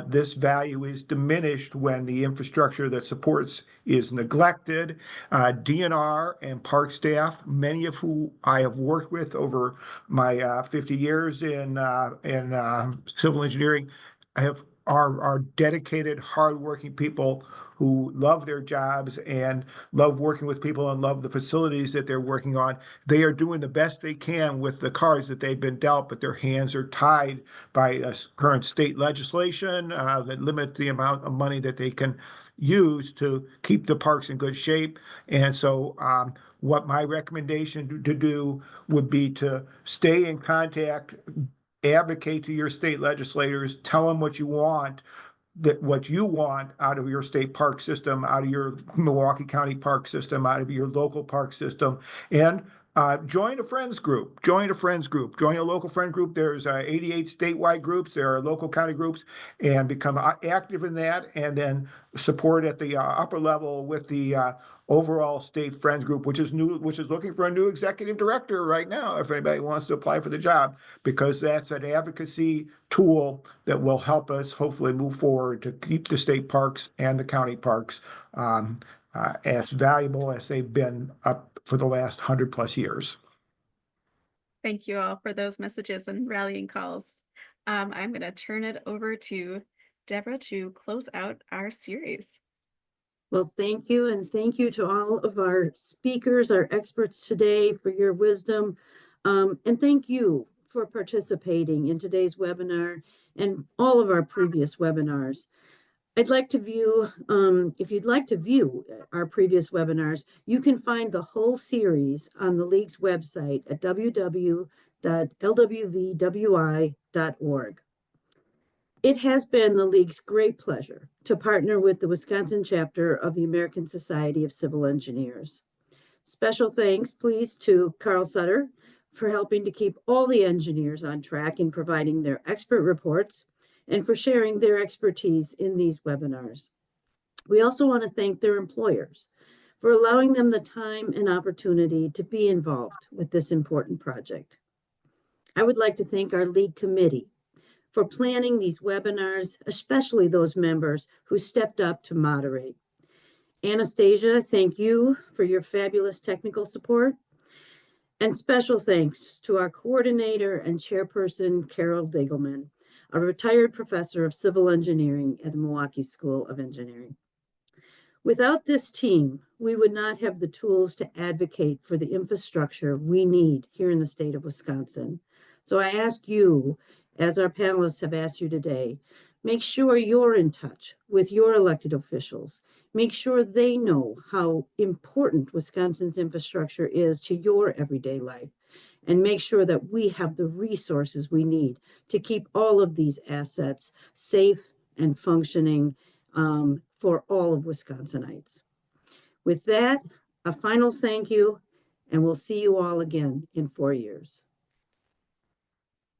This value is diminished when the infrastructure that supports is neglected. DNR and park staff, many of who I have worked with over my 50 years in civil engineering, are dedicated, hardworking people who love their jobs and love working with people and love the facilities that they're working on. They are doing the best they can with the cards that they've been dealt, but their hands are tied by current state legislation that limit the amount of money that they can use to keep the parks in good shape. And so what my recommendation to do would be to stay in contact, advocate to your state legislators, tell them what you want out of your state park system, out of your Milwaukee County park system, out of your local park system, and join a friends group. Join a local friend group. There's 88 statewide groups. There are local county groups, and become active in that, and then support at the upper level with the overall state friends group, which is looking for a new executive director right now, if anybody wants to apply for the job, because that's an advocacy tool that will help us hopefully move forward to keep the state parks and the county parks as valuable as they've been up for the last 100+ years. Thank you all for those messages and rallying calls. I'm going to turn it over to Debra to close out our series. Well, thank you. And thank you to all of our speakers, our experts today for your wisdom. And thank you for participating in today's webinar and all of our previous webinars. I'd like to view, if you'd like to view our previous webinars, you can find the whole series on the League's website at www.lwvwi.org. It has been the League's great pleasure to partner with the Wisconsin chapter of the American Society of Civil Engineers. Special thanks, please, to Carl Sutter for helping to keep all the engineers on track in providing their expert reports and for sharing their expertise in these webinars. We also want to thank their employers for allowing them the time and opportunity to be involved with this important project. I would like to thank our League committee for planning these webinars, especially those members who stepped up to moderate. Anastasia, thank you for your fabulous technical support. And special thanks to our coordinator and chairperson, Carol Digelman, a retired professor of civil engineering at the Milwaukee School of Engineering. Without this team, we would not have the tools to advocate for the infrastructure we need here in the state of Wisconsin. So I ask you, as our panelists have asked you today, make sure you're in touch with your elected officials. Make sure they know how important Wisconsin's infrastructure is to your everyday life. And make sure that we have the resources we need to keep all of these assets safe and functioning for all of Wisconsinites. With that, a final thank you, and we'll see you all again in 4 years.